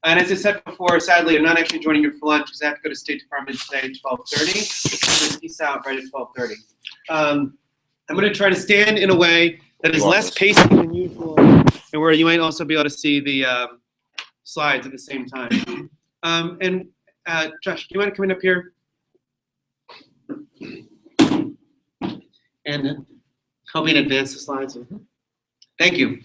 And as I said before, sadly, I'm not actually joining you for lunch because I have to go to State Department today at 12:30. I'm going to peace out right at 12:30. I'm going to try to stand in a way that is less pacey than usual, and where you might also be able to see the slides at the same time. Josh, do you mind coming up here? And helping advance the slides. Thank you.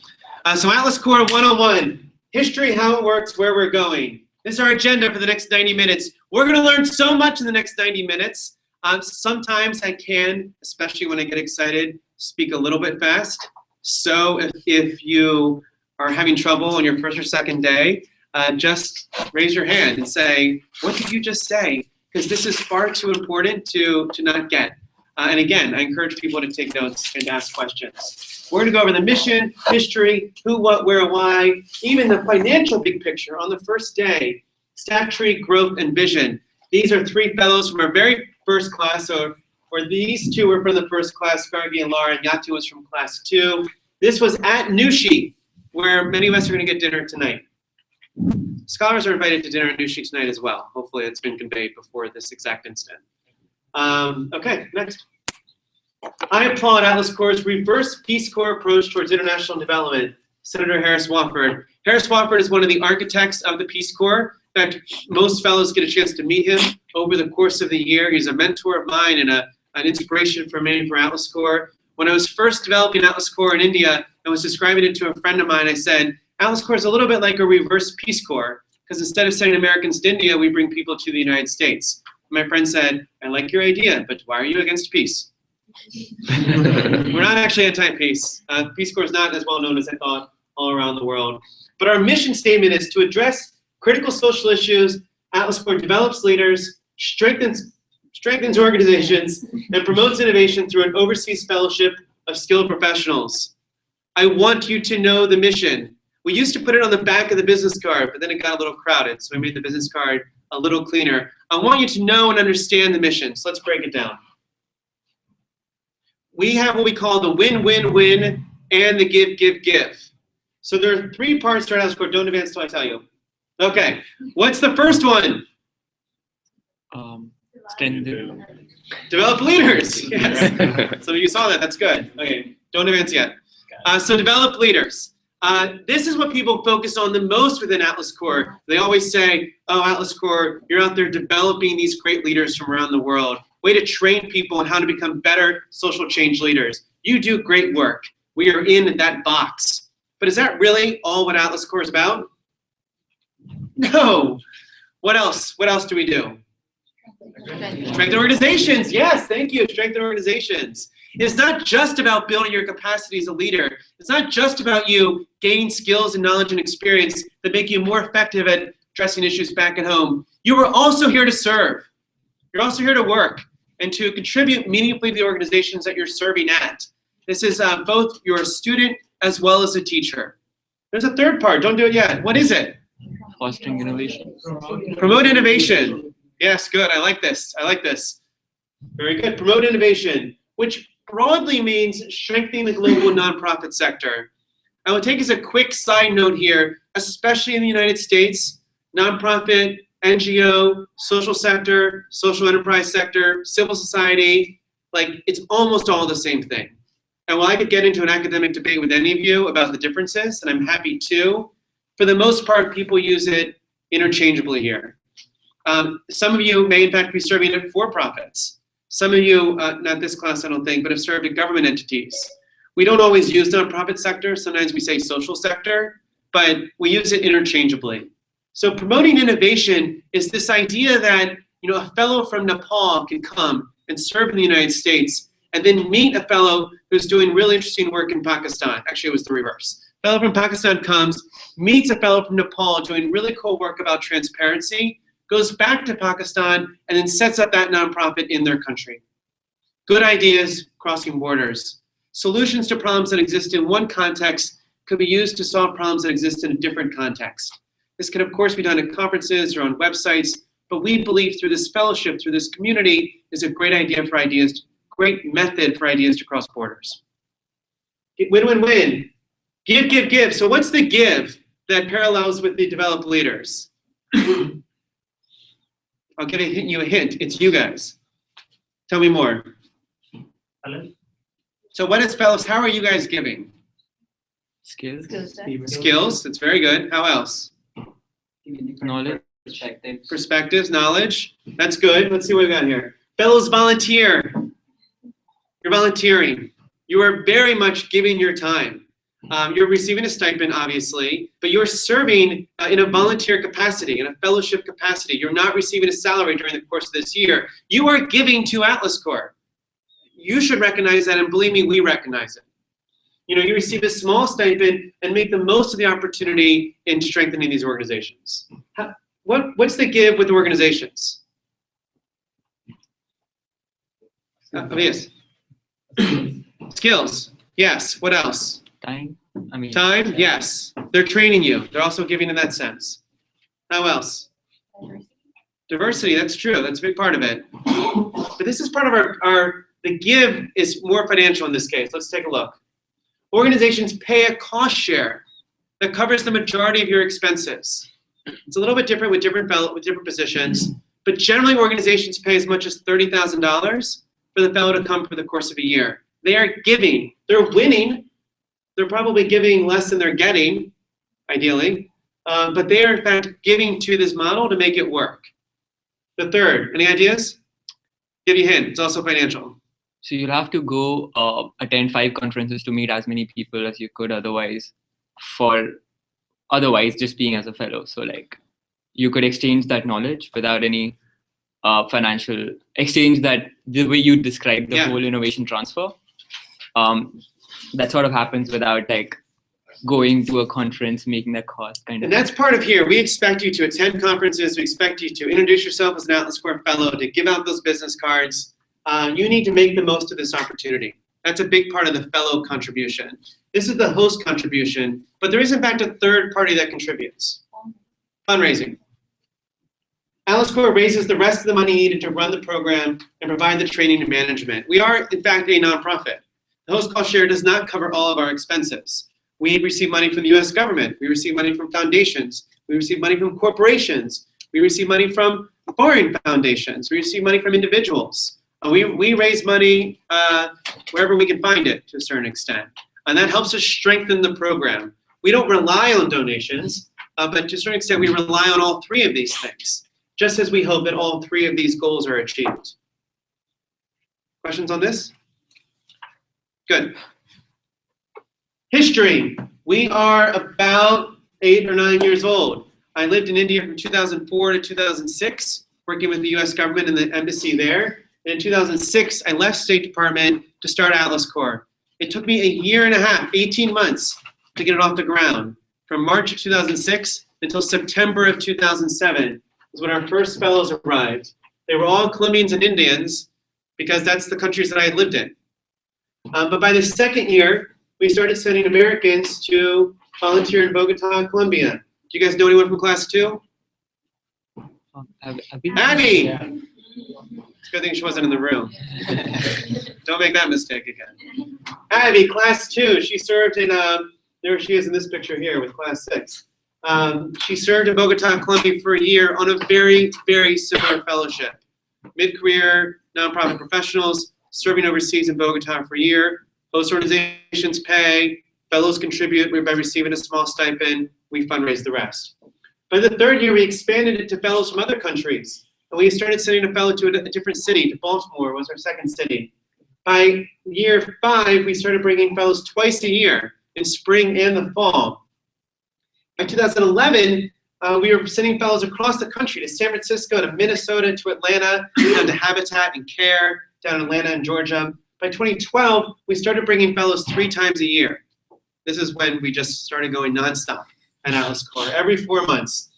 So Atlas Core 101, history, how it works, where we're going. This is our agenda for the next 90 minutes. We're going to learn so much in the next 90 minutes. Sometimes I can, especially when I get excited, speak a little bit fast. So if you are having trouble on your first or second day, just raise your hand and say, what did you just say? Because this is far too important to not get. And again, I encourage people to take notes and ask questions. We're going to go over the mission, history, who, what, where, why, even the financial big picture on the first day, statutory growth and vision. These are three fellows from our very first class. So for these two were from the first class, Gargi and Laura, and Yatu was from class 2. This was at Nushi, where many of us are going to get dinner tonight. Scholars are invited to dinner at Nushi tonight as well. Hopefully it's been conveyed before this exact incident. Okay, next. I applaud Atlas Core's reverse Peace Corps approach towards international development. Senator Harris Wofford. Harris Wofford is one of the architects of the Peace Corps. In fact, most fellows get a chance to meet him over the course of the year. He's a mentor of mine and an inspiration for me for Atlas Core. When I was first developing Atlas Core in India, I was describing it to a friend of mine. I said, Atlas Core is a little bit like a reverse Peace Corps, because instead of sending Americans to India, we bring people to the United States. My friend said, I like your idea, but why are you against peace? We're not actually anti-peace. Peace Corps is not as well known as I thought all around the world. But our mission statement is to address critical social issues. Atlas Core develops leaders, strengthens organizations, and promotes innovation through an overseas fellowship of skilled professionals. I want you to know the mission. We used to put it on the back of the business card, but then it got a little crowded, so we made the business card a little cleaner. I want you to know and understand the mission, so let's break it down. We have what we call the win-win-win and the give-give-give. So there are 3 parts to our Atlas Core. Don't advance till I tell you. Okay, what's the first one? Develop leaders. Yes. So you saw that. That's good. Okay, don't advance yet. So develop leaders. This is what people focus on the most within Atlas Core. They always say, oh, Atlas Core, you're out there developing these great leaders from around the world. Way to train people on how to become better social change leaders. You do great work. We are in that box. But is that really all what Atlas Core is about? No. What else? What else do we do? Strengthen organizations. Yes, thank you. Strengthen organizations. It's not just about building your capacity as a leader. It's not just about you gaining skills and knowledge and experience that make you more effective at addressing issues back at home. You are also here to serve. You're also here to work and to contribute meaningfully to the organizations that you're serving at. This is both your student as well as a teacher. There's a third part. Don't do it yet. What is it? Fostering innovation. Promote innovation. Yes, good. I like this. I like this. Very good. Promote innovation, which broadly means strengthening the global nonprofit sector. I will take as a quick side note here, especially in the United States, nonprofit, NGO, social sector, social enterprise sector, civil society, like it's almost all the same thing. And while I could get into an academic debate with any of you about the differences, and I'm happy to, for the most part, people use it interchangeably here. Some of you may in fact be serving at for-profits. Some of you, not this class I don't think, but have served at government entities. We don't always use nonprofit sector, sometimes we say social sector, but we use it interchangeably. So promoting innovation is this idea that a fellow from Nepal can come and serve in the United States and then meet a fellow who's doing really interesting work in Pakistan. Actually, it was the reverse. A fellow from Pakistan comes, meets a fellow from Nepal doing really cool work about transparency, goes back to Pakistan, and then sets up that nonprofit in their country. Good ideas crossing borders. Solutions to problems that exist in one context could be used to solve problems that exist in a different context. This can, of course, be done at conferences or on websites, but we believe through this fellowship, through this community, is a great idea for ideas, great method for ideas to cross borders. Win-win-win. Give, give, give. So what's the give? that parallels with the developed leaders? I'll give you a hint. It's you guys. Tell me more. So what is fellows? How are you guys giving? Skills, Skills. That's very good. How else? knowledge, Perspectives, knowledge. That's good. Let's see what we got here. Fellows volunteer. You're volunteering. You are very much giving your time. You're receiving a stipend, obviously, but you're serving in a volunteer capacity, in a fellowship capacity. You're not receiving a salary during the course of this year. You are giving to Atlas Corps. You should recognize that, and believe me, we recognize it. You receive a small stipend and make the most of the opportunity in strengthening these organizations. What's the give with the organizations? Yes. Skills. Yes. What else? time. Time. Yes. They're training you. They're also giving in that sense. How else? Diversity. That's true. That's a big part of it. But this is part of the give is more financial in this case. Let's take a look. Organizations pay a cost share that covers the majority of your expenses. It's a little bit different with different positions, but generally organizations pay as much as $30,000 for the fellow to come for the course of a year. They are giving. They're winning. They're probably giving less than they're getting, ideally, but they are in fact giving to this model to make it work. The third, any ideas? Give you a hint. It's also financial. So you'll have to go attend 5 conferences to meet as many people as you could otherwise just being as a fellow. So like you could exchange that knowledge without any financial exchange, that the way you describe the whole innovation transfer. That sort of happens without like going to a conference, making that cost kind of. And that's part of here. We expect you to attend conferences. We expect you to introduce yourself as an Atlas Corps fellow, to give out those business cards. You need to make the most of this opportunity. That's a big part of the fellow contribution. This is the host contribution, but there is in fact a third party that contributes. Fundraising. Atlas Corps raises the rest of the money needed to run the program and provide the training and management. We are in fact a nonprofit. The host cost share does not cover all of our expenses. We receive money from the US government. We receive money from foundations. We receive money from corporations. We receive money from foreign foundations. We receive money from individuals. We raise money wherever we can find it to a certain extent. And that helps us strengthen the program. We don't rely on donations, but to a certain extent we rely on all 3 of these things, just as we hope that all 3 of these goals are achieved. Questions on this? Good. History. We are about 8 or 9 years old. I lived in India from 2004 to 2006, working with the US government and the embassy there. In 2006, I left State Department to start Atlas Corps. It took me a year and a half, 18 months, to get it off the ground. From March of 2006 until September of 2007 was when our first fellows arrived. They were all Colombians and Indians because that's the countries that I had lived in. But by the second year, we started sending Americans to volunteer in Bogota, Colombia. Do you guys know anyone from class 2? Abby! Yeah. It's a good thing she wasn't in the room. Don't make that mistake again. Abby, class 2, she served in, there she is in this picture here with class 6. She served in Bogota, Colombia for a year on a very, very similar fellowship. Mid-career nonprofit professionals serving overseas in Bogota for a year. Host organizations pay, fellows contribute by receiving a small stipend, we fundraise the rest. By the third year, we expanded it to fellows from other countries. And we started sending a fellow to a different city, to Baltimore was our second city. By year 5, we started bringing fellows twice a year, in spring and the fall. By 2011, we were sending fellows across the country, to San Francisco, to Minnesota, to Atlanta, down to Habitat and CARE, down in Atlanta and Georgia. By 2012, we started bringing fellows 3 times a year. This is when we just started going nonstop at Atlas Corps, every 4 months.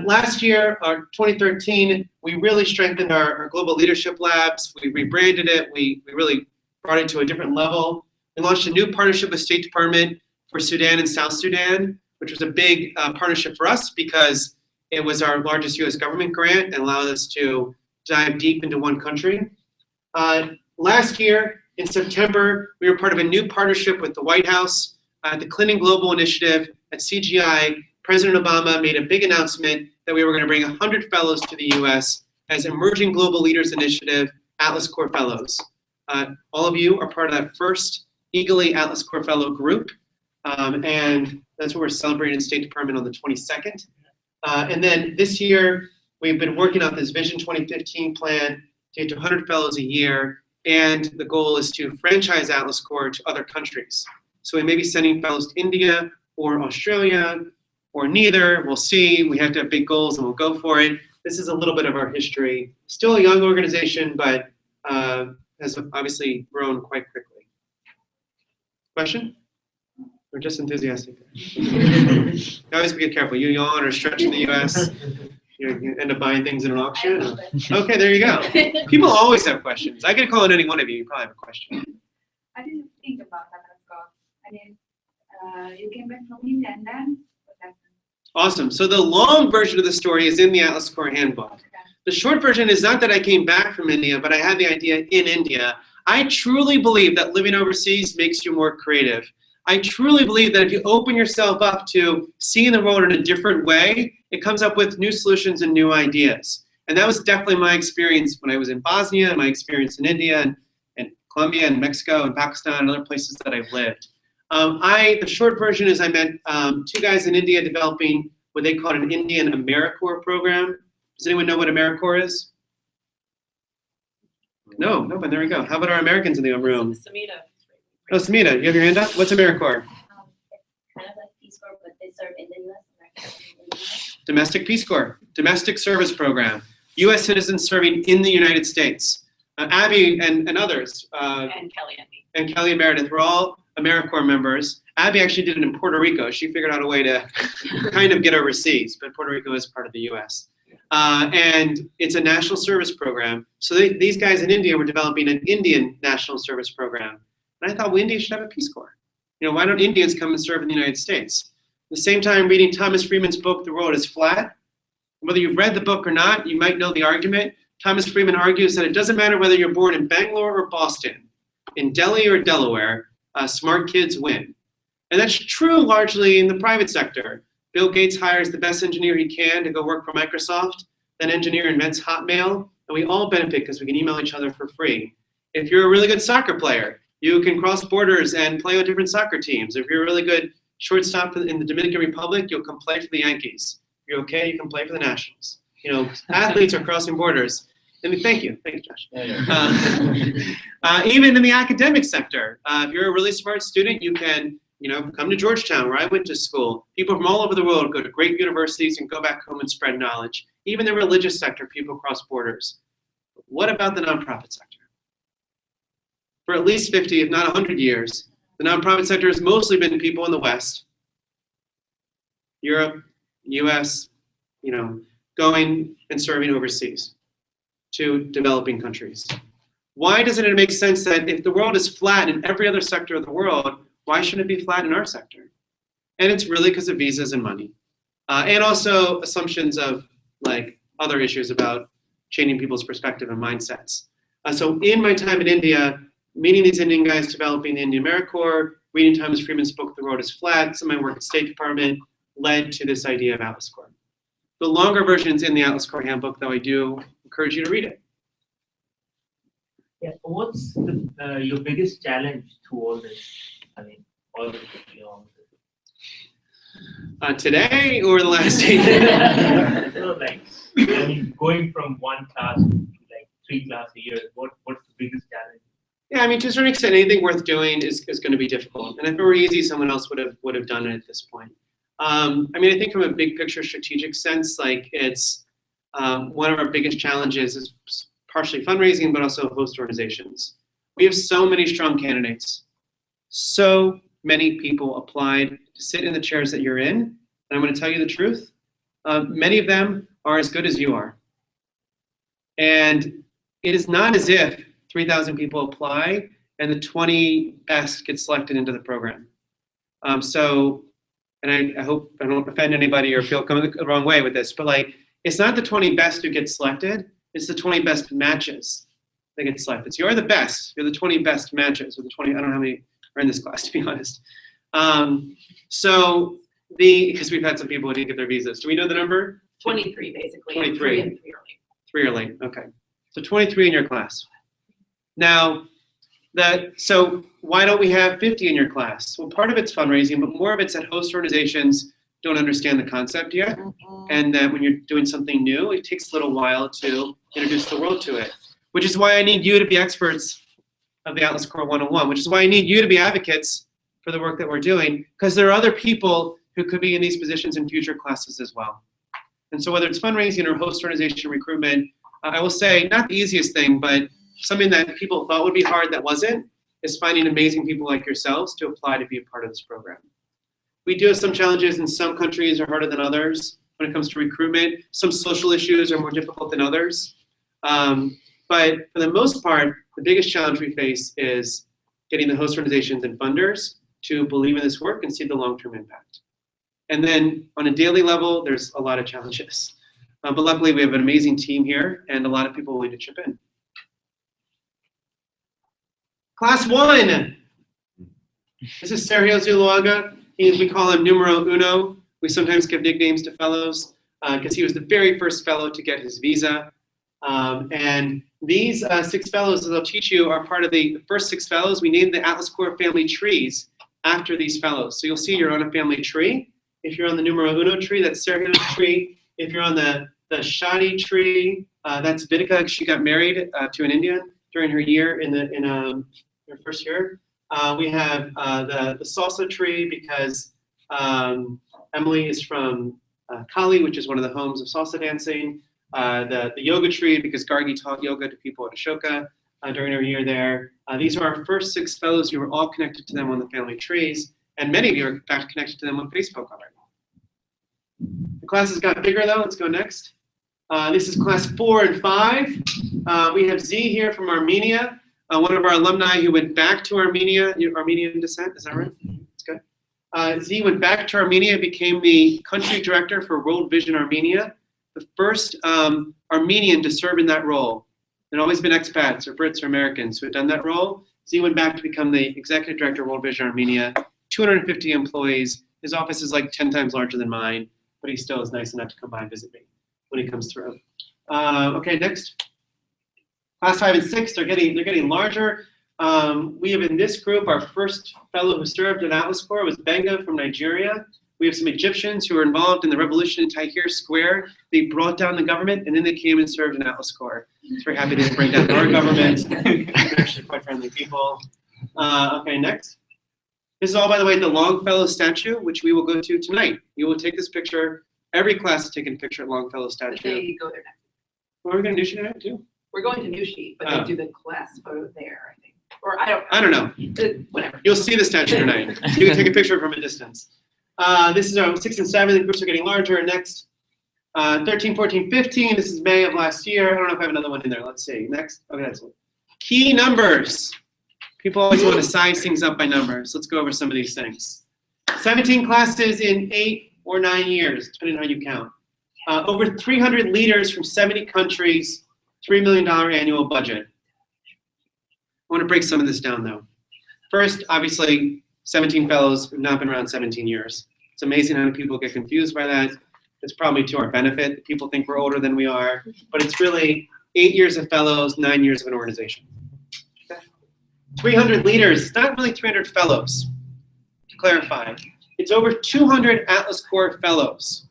Last year, 2013, we really strengthened our global leadership labs. We rebranded it. We really brought it to a different level. We launched a new partnership with State Department for Sudan and South Sudan, which was a big partnership for us because it was our largest US government grant and allowed us to dive deep into one country. Last year, in September, we were part of a new partnership with the White House, the Clinton Global Initiative, at CGI, President Obama made a big announcement that we were going to bring 100 fellows to the US as Emerging Global Leaders Initiative Atlas Core Fellows. All of you are part of that first EAGLE Atlas Core Fellow group, and that's what we're celebrating in State Department on the 22nd. And then this year, we've been working on this Vision 2015 plan to get to 100 fellows a year, and the goal is to franchise Atlas Core to other countries. So we may be sending fellows to India or Australia or neither. We'll see. We have to have big goals and we'll go for it. This is a little bit of our history. Still a young organization, but has obviously grown quite quickly. Question? Or just enthusiastic? Always be careful. You yawn or stretch in the US. You end up buying things in an auction? Okay, there you go. People always have questions. I could call on any one of you. You probably have a question. I didn't think about Atlas Core. I mean, you came back from India and then what happened? Awesome. So the long version of the story is in the Atlas Core handbook. The short version is not that I came back from India, but I had the idea in India. I truly believe that living overseas makes you more creative. I truly believe that if you open yourself up to seeing the world in a different way, it comes up with new solutions and new ideas. And that was definitely my experience when I was in Bosnia, and my experience in India and Colombia and Mexico and Pakistan and other places that I've lived. The short version is I met two guys in India developing what they called an Indian AmeriCorps program. Does anyone know what AmeriCorps is? No, but there we go. How about our Americans in the room? Samita. Oh, Samita, you have your hand up? What's AmeriCorps? It's kind of like Peace Corps, but they serve in the US. Domestic Peace Corps, Domestic Service Program, U.S. citizens serving in the United States. Abby and others. And Kelly and me. And Kelly and Meredith were all AmeriCorps members. Abby actually did it in Puerto Rico. She figured out a way to kind of get overseas, but Puerto Rico is part of the U.S. And it's a national service program. So these guys in India were developing an Indian national service program. And I thought, well, India should have a Peace Corps. You know, why don't Indians come and serve in the United States? At the same time, reading Thomas Friedman's book, The World is Flat. Whether you've read the book or not, you might know the argument. Thomas Friedman argues that it doesn't matter whether you're born in Bangalore or Boston, in Delhi or Delaware, smart kids win. And that's true largely in the private sector. Bill Gates hires the best engineer he can to go work for Microsoft. That engineer invents Hotmail, and we all benefit because we can email each other for free. If you're a really good soccer player, you can cross borders and play on different soccer teams. If you're a really good shortstop in the Dominican Republic, you'll come play for the Yankees. If you're okay, you can play for the Nationals. You know, athletes are crossing borders. And thank you, Josh. Even in the academic sector, if you're a really smart student, you can, come to Georgetown, where I went to school. People from all over the world go to great universities and go back home and spread knowledge. Even the religious sector, people cross borders. What about the nonprofit sector? For at least 50, if not 100 years, the nonprofit sector has mostly been people in the West, Europe, US, going and serving overseas to developing countries. Why doesn't it make sense that if the world is flat in every other sector of the world, why shouldn't it be flat in our sector? And it's really because of visas and money. And also assumptions of other issues about changing people's perspective and mindsets. So in my time in India, meeting these Indian guys developing the Indian AmeriCorps, reading Thomas Friedman's book, The World is Flat, some of my work at State Department led to this idea of Atlas Core. The longer version is in the Atlas Core handbook, though I do encourage you to read it. Yeah, what's your biggest challenge to all this? I mean, all of it. Today or the last 8 years? Going from one class to 3 classes a year, what's the biggest challenge? Yeah, to a certain extent, anything worth doing is going to be difficult. And if it were easy, someone else would have done it at this point. I think from a big picture strategic sense, it's one of our biggest challenges is partially fundraising, but also host organizations. We have so many strong candidates. So many people applied to sit in the chairs that you're in. And I'm going to tell you the truth. Many of them are as good as you are. And it is not as if 3,000 people apply and the 20 best get selected into the program. And I hope I don't offend anybody or feel coming the wrong way with this, but it's not the 20 best who get selected, it's the 20 best matches that get selected. So you're the best, you're the 20 best matches, or the 20, I don't know how many are in this class, to be honest. So because we've had some people who didn't get their visas. Do we know the number? 23 basically. 23. And 3 are late. 3 are late. Okay. So 23 in your class. Now, so why don't we have 50 in your class? Well, part of it's fundraising, but more of it's that host organizations don't understand the concept yet. And that when you're doing something new, it takes a little while to introduce the world to it. Which is why I need you to be experts of the Atlas Core 101, which is why I need you to be advocates for the work that we're doing, because there are other people who could be in these positions in future classes as well. And so whether it's fundraising or host organization recruitment, I will say not the easiest thing, but something that people thought would be hard that wasn't, is finding amazing people like yourselves to apply to be a part of this program. We do have some challenges, and some countries are harder than others when it comes to recruitment. Some social issues are more difficult than others. But for the most part, the biggest challenge we face is getting the host organizations and funders to believe in this work and see the long-term impact. And then on a daily level, there's a lot of challenges. But luckily, we have an amazing team here and a lot of people willing to chip in. Class 1. This is Sergio Zuluaga. We call him numero uno. We sometimes give nicknames to fellows because he was the very first fellow to get his visa. And these 6 fellows that I'll teach you are part of the first 6 fellows. We named the Atlas Core family trees after these fellows. So you'll see you're on a family tree. If you're on the numero uno tree, that's Sergio's tree. If you're on the Shadi tree, that's Vidika. She got married to an Indian during her year in her first year. We have the salsa tree because Emily is from Kali, which is one of the homes of salsa dancing. The yoga tree because Gargi taught yoga to people at Ashoka during her year there. These are our first 6 fellows. You were all connected to them on the family trees, and many of you are in fact connected to them on Facebook already. The classes got bigger though. Let's go next. This is class 4 and 5. We have Z here from Armenia, one of our alumni who went back to Armenia. You're Armenian descent, is that right? That's good. Z went back to Armenia, became the country director for World Vision Armenia, the first Armenian to serve in that role. There'd always been expats or Brits or Americans who had done that role. Z went back to become the executive director of World Vision Armenia, 250 employees. His office is like 10 times larger than mine, but he still is nice enough to come by and visit me when he comes through. Okay, next. Class 5 and 6, they're getting larger. We have in this group, our first fellow who served at Atlas Core was Benga from Nigeria. We have some Egyptians who were involved in the revolution in Tahrir Square. They brought down the government, and then they came and served in Atlas Core. It's very happy they didn't bring down our government. They're actually quite friendly people. Okay, next. This is all, by the way, the Longfellow statue, which we will go to tonight. You will take this picture. Every class is taking a picture of Longfellow statue. They go there next. Well, we're going to do tonight too. We're going to New Sheet, but Oh. they do the class photo there, I think. Or I I don't know. Whatever. You'll see the statue tonight. You can take a picture from a distance. This is our 6 and 7. The groups are getting larger. Next, 13, 14, 15. This is May of last year. I don't know if I have another one in there. Let's see. Next. Okay, that's it. Key numbers. People always want to size things up by numbers. Let's go over some of these things. 17 classes in 8 or 9 years, depending on how you count. Over 300 leaders from 70 countries, $3 million annual budget. I want to break some of this down though. First, obviously, 17 fellows who've not been around 17 years. It's amazing how many people get confused by that. It's probably to our benefit. People think we're older than we are, but it's really 8 years of fellows, 9 years of an organization. 300 leaders, it's not really 300 fellows, to clarify. It's over 200 Atlas Core fellows.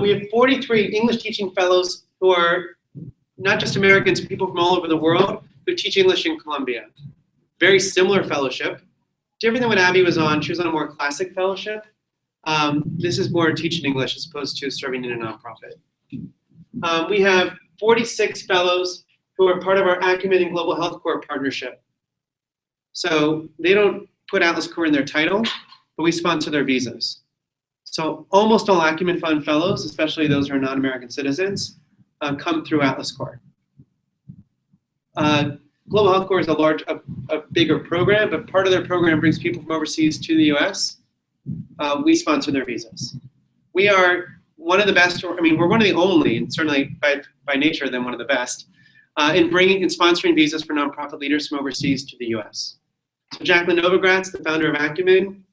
We have 43 English teaching fellows who are not just Americans, but people from all over the world who teach English in Columbia. Very similar fellowship. Different than what Abby was on. She was on a more classic fellowship. This is more teaching English as opposed to serving in a nonprofit. We have 46 fellows who are part of our Acumen and Global Health Corps partnership. So they don't put Atlas Core in their title, but we sponsor their visas. So almost all Acumen Fund fellows, especially those who are non-American citizens, come through Atlas Core. Global Health Corps is a bigger program, but part of their program brings people from overseas to the US. We sponsor their visas. We are one of the best, I mean, we're one of the only, and certainly by nature, then one of the best, in bringing and sponsoring visas for nonprofit leaders from overseas to the US. So Jacqueline Novogratz, the founder of Acumen,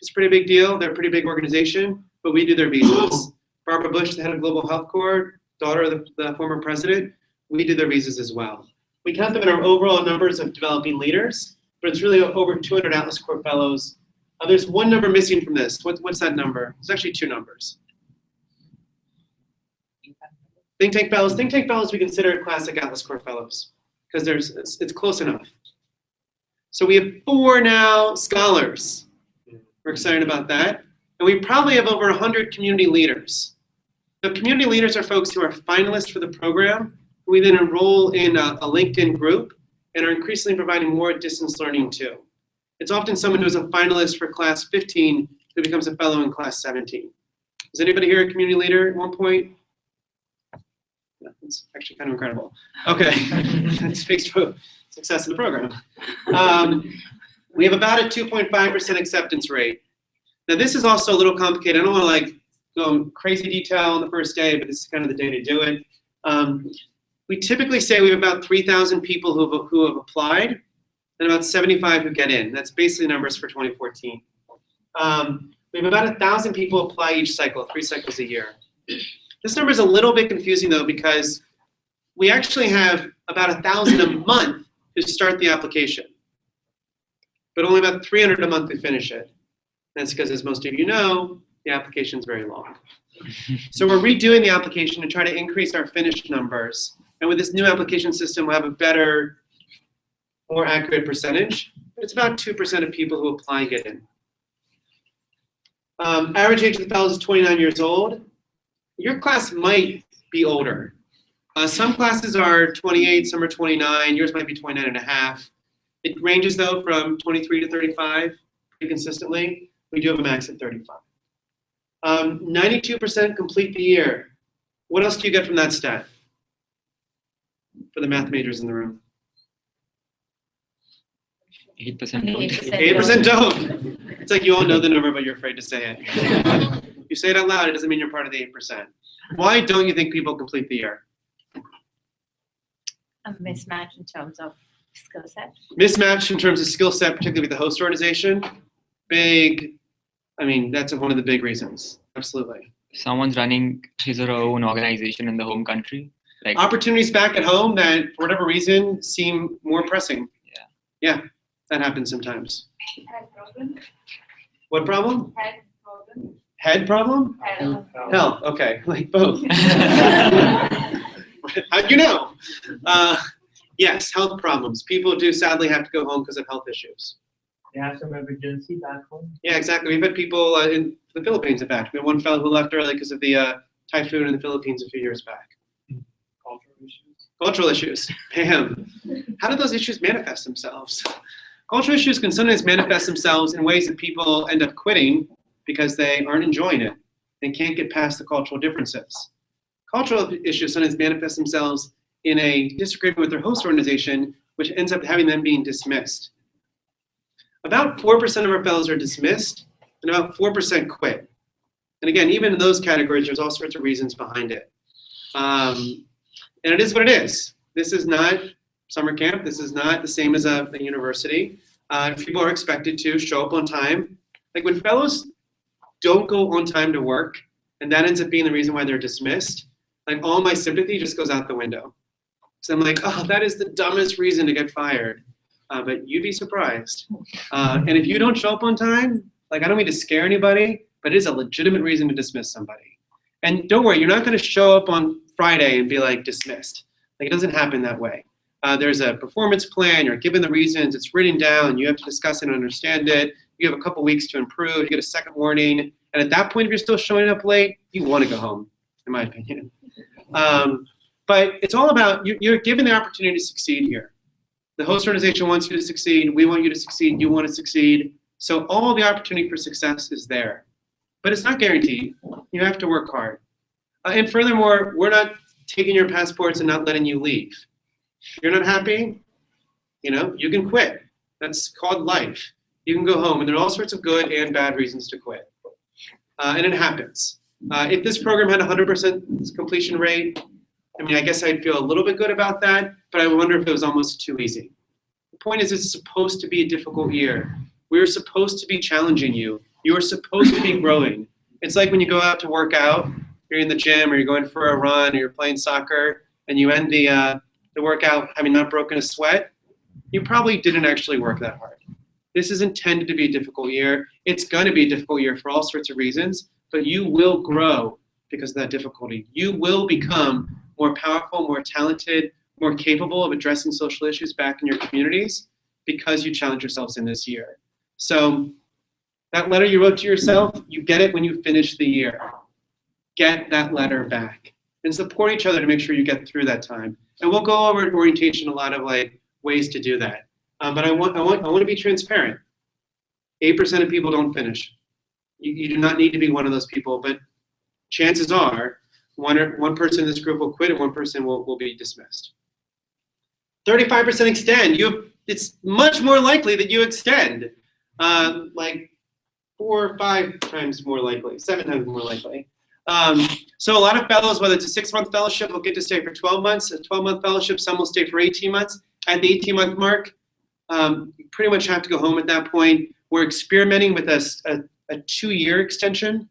It's a pretty big deal. They're a pretty big organization, but we do their visas. Barbara Bush, the head of Global Health Corps, daughter of the former president, we do their visas as well. We count them in our overall numbers of developing leaders, but it's really over 200 Atlas Corps fellows. There's one number missing from this. What's that number? There's actually two numbers. Think Tank Fellows. Think Tank Fellows we consider classic Atlas Corps fellows because it's close enough. So we have 4 now scholars. We're excited about that. And we probably have over 100 community leaders. The community leaders are folks who are finalists for the program, who we then enroll in a LinkedIn group and are increasingly providing more distance learning to. It's often someone who's a finalist for class 15 who becomes a fellow in class 17. Is anybody here a community leader at one point? Yeah, that's actually kind of incredible. Okay, that speaks to success of the program. We have about a 2.5% acceptance rate. Now this is also a little complicated. I don't want to go in crazy detail on the first day, but this is kind of the day to do it. We typically say we have about 3,000 people who have applied and about 75 who get in. That's basically numbers for 2014. We have about 1,000 people apply each cycle, 3 cycles a year. This number is a little bit confusing though because we actually have about 1,000 a month who start the application, but only about 300 a month who finish it. That's because, as most of you know, the application is very long. So we're redoing the application to try to increase our finished numbers. And with this new application system, we'll have a better, more accurate percentage. But it's about 2% of people who apply get in. Average age of the fellows is 29 years old. Your class might be older. Some classes are 28, some are 29. Yours might be 29 and a half. It ranges though from 23 to 35 pretty consistently. We do have a max at 35. 92% complete the year. What else do you get from that stat? For the math majors in the room. 8% don't. 8% don't. It's like you all know the number, but you're afraid to say it. You say it out loud, it doesn't mean you're part of the 8%. Why don't you think people complete the year? A mismatch in terms of skill set. Mismatch in terms of skill set, particularly with the host organization. Big, that's one of the big reasons. Absolutely. Someone's running his or her own organization in the home country. Like Opportunities back at home that, for whatever reason, seem more pressing. Yeah, that happens sometimes. Head problem? What problem? Head problem? Head problem? Head. Hell, okay, like both. How'd you know? Yes, health problems. People do sadly have to go home because of health issues. They have some emergency back home. Yeah, exactly. We've had people in the Philippines, in fact. We had one fellow who left early because of the typhoon in the Philippines a few years back. Cultural issues. Cultural issues. Bam. How do those issues manifest themselves? Cultural issues can sometimes manifest themselves in ways that people end up quitting because they aren't enjoying it and can't get past the cultural differences. Cultural issues sometimes manifest themselves in a disagreement with their host organization, which ends up having them being dismissed. About 4% of our fellows are dismissed, and about 4% quit. And again, even in those categories, there's all sorts of reasons behind it. And it is what it is. This is not summer camp. This is not the same as a university. People are expected to show up on time. Like when fellows don't go on time to work, and that ends up being the reason why they're dismissed, like all my sympathy just goes out the window. So I'm like, oh, that is the dumbest reason to get fired. But you'd be surprised. And if you don't show up on time, like I don't mean to scare anybody, but it is a legitimate reason to dismiss somebody. And don't worry, you're not going to show up on Friday and be like dismissed. Like it doesn't happen that way. There's a performance plan, you're given the reasons, it's written down, you have to discuss it and understand it. You have a couple weeks to improve, you get a second warning. And at that point, if you're still showing up late, you want to go home, in my opinion. But it's all about, you're given the opportunity to succeed here. The host organization wants you to succeed, we want you to succeed, you want to succeed. So all the opportunity for success is there. But it's not guaranteed. You have to work hard. And furthermore, we're not taking your passports and not letting you leave. If you're not happy, you can quit. That's called life. You can go home, and there are all sorts of good and bad reasons to quit. And it happens. If this program had 100% completion rate, I guess I'd feel a little bit good about that, but I wonder if it was almost too easy. The point is, it's supposed to be a difficult year. We're supposed to be challenging you You are supposed to be growing. It's like when you go out to work out, you're in the gym or you're going for a run or you're playing soccer and you end the workout having not broken a sweat, you probably didn't actually work that hard. This is intended to be a difficult year. It's going to be a difficult year for all sorts of reasons, but you will grow because of that difficulty. You will become more powerful, more talented, more capable of addressing social issues back in your communities because you challenge yourselves in this year. So that letter you wrote to yourself, you get it when you finish the year. Get that letter back and support each other to make sure you get through that time. And we'll go over in orientation a lot of like ways to do that. But I want to be transparent. 8% of people don't finish. You do not need to be one of those people, but chances are one person in this group will quit and one person will be dismissed. 35% extend. It's much more likely that you extend, like 4 or 5 times more likely, 7 times more likely. So a lot of fellows, whether it's a 6-month fellowship, will get to stay for 12 months. A 12-month fellowship, some will stay for 18 months. At the 18-month mark, you pretty much have to go home at that point. We're experimenting with a 2-year extension.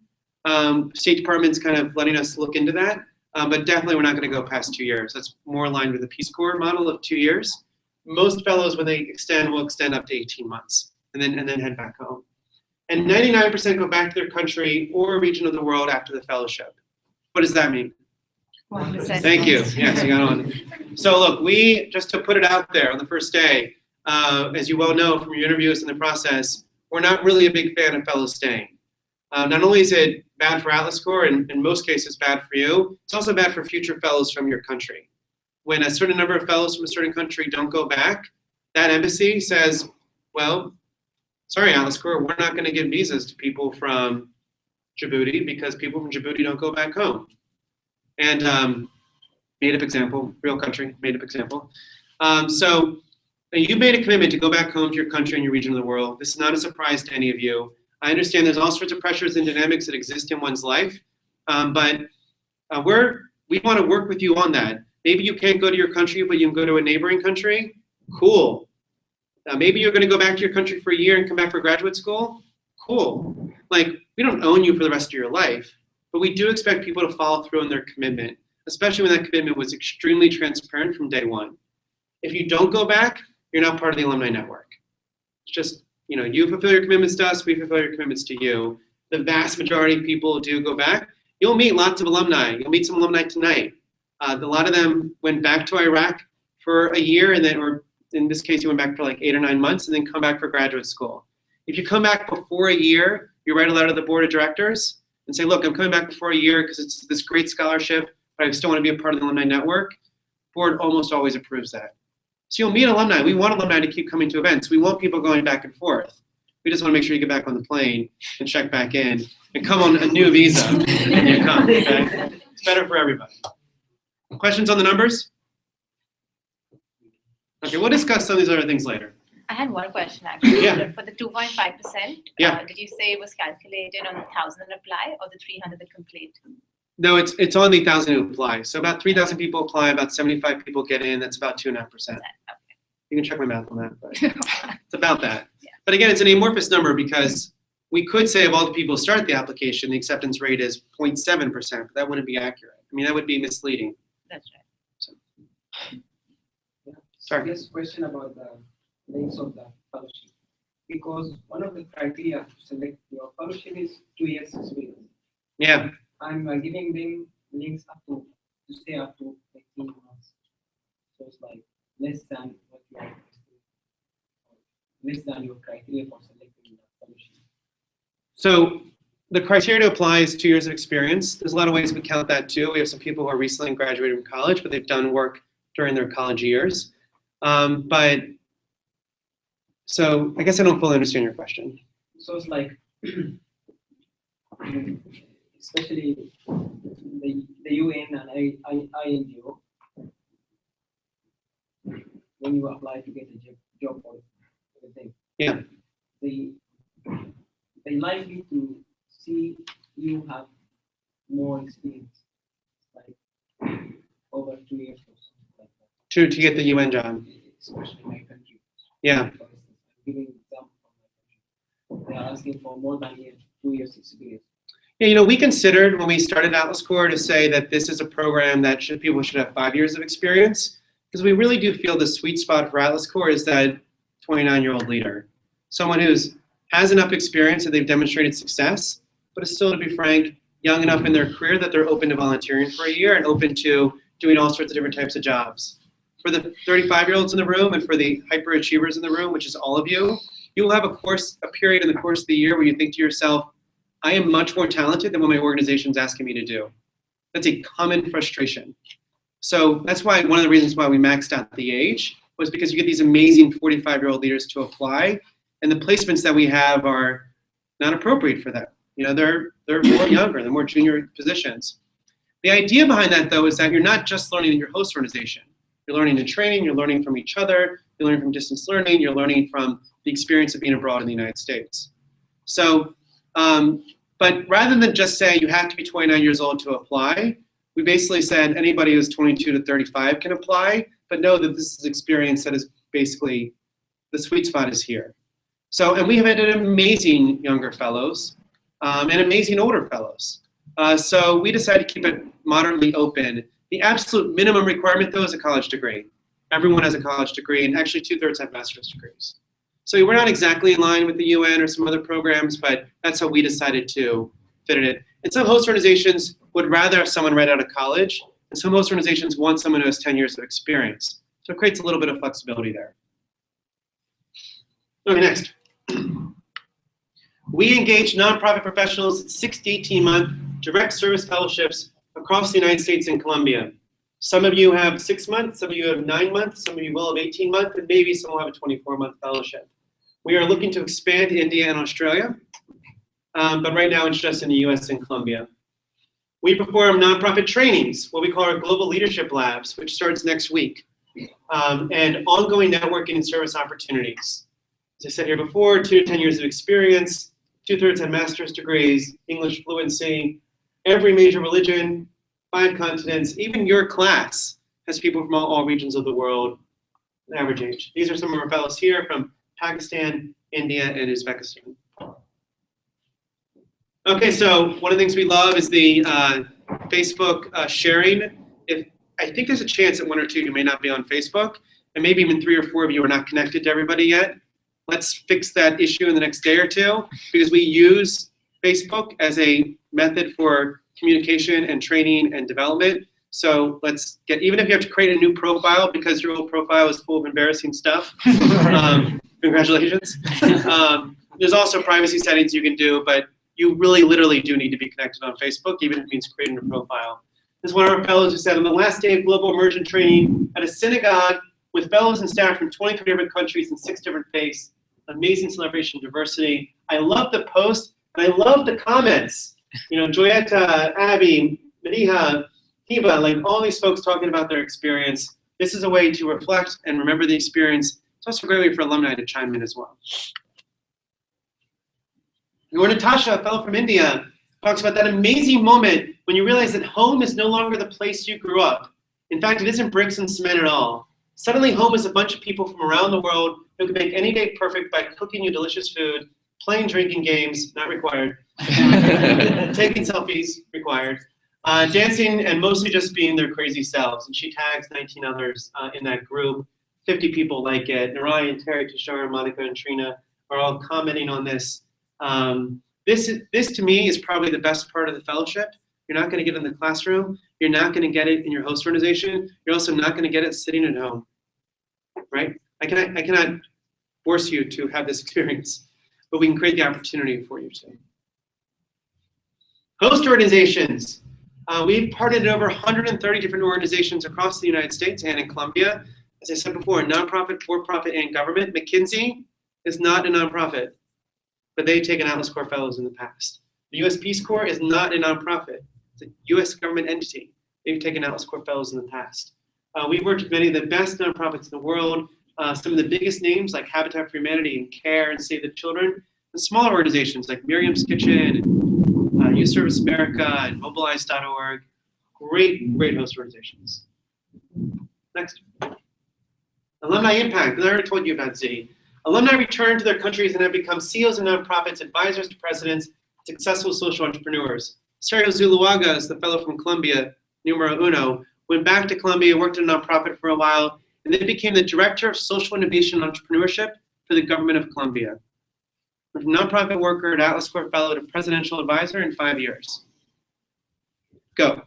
State Department's kind of letting us look into that, but definitely we're not going to go past 2 years. That's more aligned with the Peace Corps model of 2 years. Most fellows, when they extend, will extend up to 18 months and then head back home. And 99% go back to their country or region of the world after the fellowship. What does that mean? 1%. Thank you. Yes, you got on. So look, just to put it out there on the first day, as you well know from your interviews and the process, we're not really a big fan of fellows staying. Not only is it bad for Atlas Corps, and in most cases bad for you, it's also bad for future fellows from your country. When a certain number of fellows from a certain country don't go back, that embassy says, well, sorry, Atlas Corps, we're not going to give visas to people from Djibouti because people from Djibouti don't go back home. And made up example, real country, made up example. So you made a commitment to go back home to your country and your region of the world. This is not a surprise to any of you. I understand there's all sorts of pressures and dynamics that exist in one's life, but we want to work with you on that. Maybe you can't go to your country, but you can go to a neighboring country. Cool. Maybe you're going to go back to your country for a year and come back for graduate school. Cool. Like, we don't own you for the rest of your life, but we do expect people to follow through on their commitment, especially when that commitment was extremely transparent from day one. If you don't go back, you're not part of the alumni network. It's just, you fulfill your commitments to us, we fulfill your commitments to you. The vast majority of people do go back. You'll meet lots of alumni. You'll meet some alumni tonight. A lot of them went back to Iraq for a year, and then, or in this case, you went back for like 8 or 9 months, and then come back for graduate school. If you come back before a year, you write a letter to the board of directors and say, look, I'm coming back before a year because it's this great scholarship, but I still want to be a part of the alumni network. Board almost always approves that. So you'll meet alumni. We want alumni to keep coming to events. We want people going back and forth. We just want to make sure you get back on the plane and check back in and come on a new visa and you come, okay? It's better for everybody. Questions on the numbers? Okay, we'll discuss some of these other things later. I had one question actually. Yeah. For the 2.5%, Yeah. did you say it was calculated on the 1,000 that apply or the 300 that complete? No, it's on the 1,000 who apply. So about 3,000 people apply, about 75 people get in. That's about 2.5%. You can check my math on that, but it's about that. Yeah. But again, it's an amorphous number because we could say of all the people who start the application, the acceptance rate is 0.7%, but that wouldn't be accurate. I mean, that would be misleading. That's right. Sorry. Serious question about the links of the fellowship. Because one of the criteria to select your fellowship is 2 years experience. Yeah. I'm giving them links to stay up to 18 months. So it's like less than what you are, less than your criteria for selecting the fellowship. So the criteria to apply is 2 years of experience. There's a lot of ways we count that too. We have some people who are recently graduated from college, but they've done work during their college years. But so I guess I don't fully understand your question. So it's like, especially the UN and INGO, when you apply to get a job or everything, Yeah. they likely to see you have more experience, like over 2 years or something like that. To get the UN job. Especially my country. Yeah. For instance, I'm giving an example from my country. they are asking for more than 2 years experience. Yeah, we considered when we started Atlas Core to say that this is a program that people should have 5 years of experience, because we really do feel the sweet spot for Atlas Core is that 29-year-old leader, someone who's has enough experience that they've demonstrated success, but is still, to be frank, young enough in their career that they're open to volunteering for a year and open to doing all sorts of different types of jobs. For the 35-year-olds in the room and for the hyperachievers in the room, which is all of you, you will have a period in the course of the year where you think to yourself, I am much more talented than what my organization's asking me to do. That's a common frustration. So that's why one of the reasons why we maxed out the age was because you get these amazing 45-year-old leaders to apply, and the placements that we have are not appropriate for them. They're more younger, they're more junior positions. The idea behind that, though, is that you're not just learning in your host organization. You're learning in training, you're learning from each other, you're learning from distance learning, you're learning from the experience of being abroad in the United States. So, but rather than just say you have to be 29 years old to apply, we basically said anybody who's 22 to 35 can apply, but know that this is experience that is basically, the sweet spot is here. So, and we have had amazing younger fellows and amazing older fellows. So we decided to keep it moderately open. The absolute minimum requirement, though, is a college degree. Everyone has a college degree, and actually 2/3 have master's degrees. So we're not exactly in line with the UN or some other programs, but that's how we decided to fit it in. And some host organizations would rather have someone right out of college, and some host organizations want someone who has 10 years of experience. So it creates a little bit of flexibility there. Okay, next. We engage nonprofit professionals in 6 to 18-month direct service fellowships across the United States and Colombia. Some of you have 6 months, some of you have 9 months, some of you will have 18 months, and maybe some will have a 24-month fellowship. We are looking to expand to India and Australia, but right now it's just in the US and Colombia. We perform nonprofit trainings, what we call our Global Leadership Labs, which starts next week, and ongoing networking and service opportunities. As I said here before, 2 to 10 years of experience, 2/3 have master's degrees, English fluency, every major religion, 5 continents, even your class has people from all regions of the world, average age. These are some of our fellows here from Pakistan, India, and Uzbekistan. Okay, so one of the things we love is the Facebook sharing. I think there's a chance that 1 or 2 of you may not be on Facebook, and maybe even 3 or 4 of you are not connected to everybody yet. Let's fix that issue in the next day or 2, because we use Facebook as a method for communication and training and development. So let's get, even if you have to create a new profile because your old profile is full of embarrassing stuff, congratulations. There's also privacy settings you can do, but you really literally do need to be connected on Facebook, even if it means creating a profile. This is one of our fellows who said, on the last day of global immersion training at a synagogue with fellows and staff from 23 different countries and 6 different faiths, amazing celebration of diversity. I love the post, and I love the comments. Joyetta, Abby, Mediha, Hiba, like all these folks talking about their experience. This is a way to reflect and remember the experience. It's also a great way for alumni to chime in as well. Your Natasha, a fellow from India, talks about that amazing moment when you realize that home is no longer the place you grew up. In fact, it isn't bricks and cement at all. Suddenly, home is a bunch of people from around the world who can make any day perfect by cooking you delicious food, playing drinking games, not required, taking selfies, required, dancing, and mostly just being their crazy selves. And she tags 19 others in that group. 50 people like it. Narayan, Terry, Tushar, Monica, and Trina are all commenting on this. This to me is probably the best part of the fellowship. You're not going to get it in the classroom. You're not going to get it in your host organization. You're also not going to get it sitting at home, right? I cannot force you to have this experience, but we can create the opportunity for you to. Host organizations. We've partnered over 130 different organizations across the United States and in Colombia. As I said before, nonprofit, for-profit, and government. McKinsey is not a nonprofit, but they've taken Atlas Core Fellows in the past. The US Peace Corps is not a nonprofit. It's a US government entity. They've taken Atlas Core Fellows in the past. We've worked with many of the best nonprofits in the world, some of the biggest names like Habitat for Humanity and CARE and Save the Children, and smaller organizations like Miriam's Kitchen and Youth Service America and Mobilize.org. Great host organizations. Next. Alumni Impact. I already told you about Z. Alumni return to their countries and have become CEOs of nonprofits, advisors to presidents, successful social entrepreneurs. Sergio Zuluaga is the fellow from Colombia, numero uno, went back to Colombia, worked in a nonprofit for a while, and then became the director of social innovation and entrepreneurship for the government of Colombia. From nonprofit worker at Atlas Corp fellow to presidential advisor in 5 years. Go.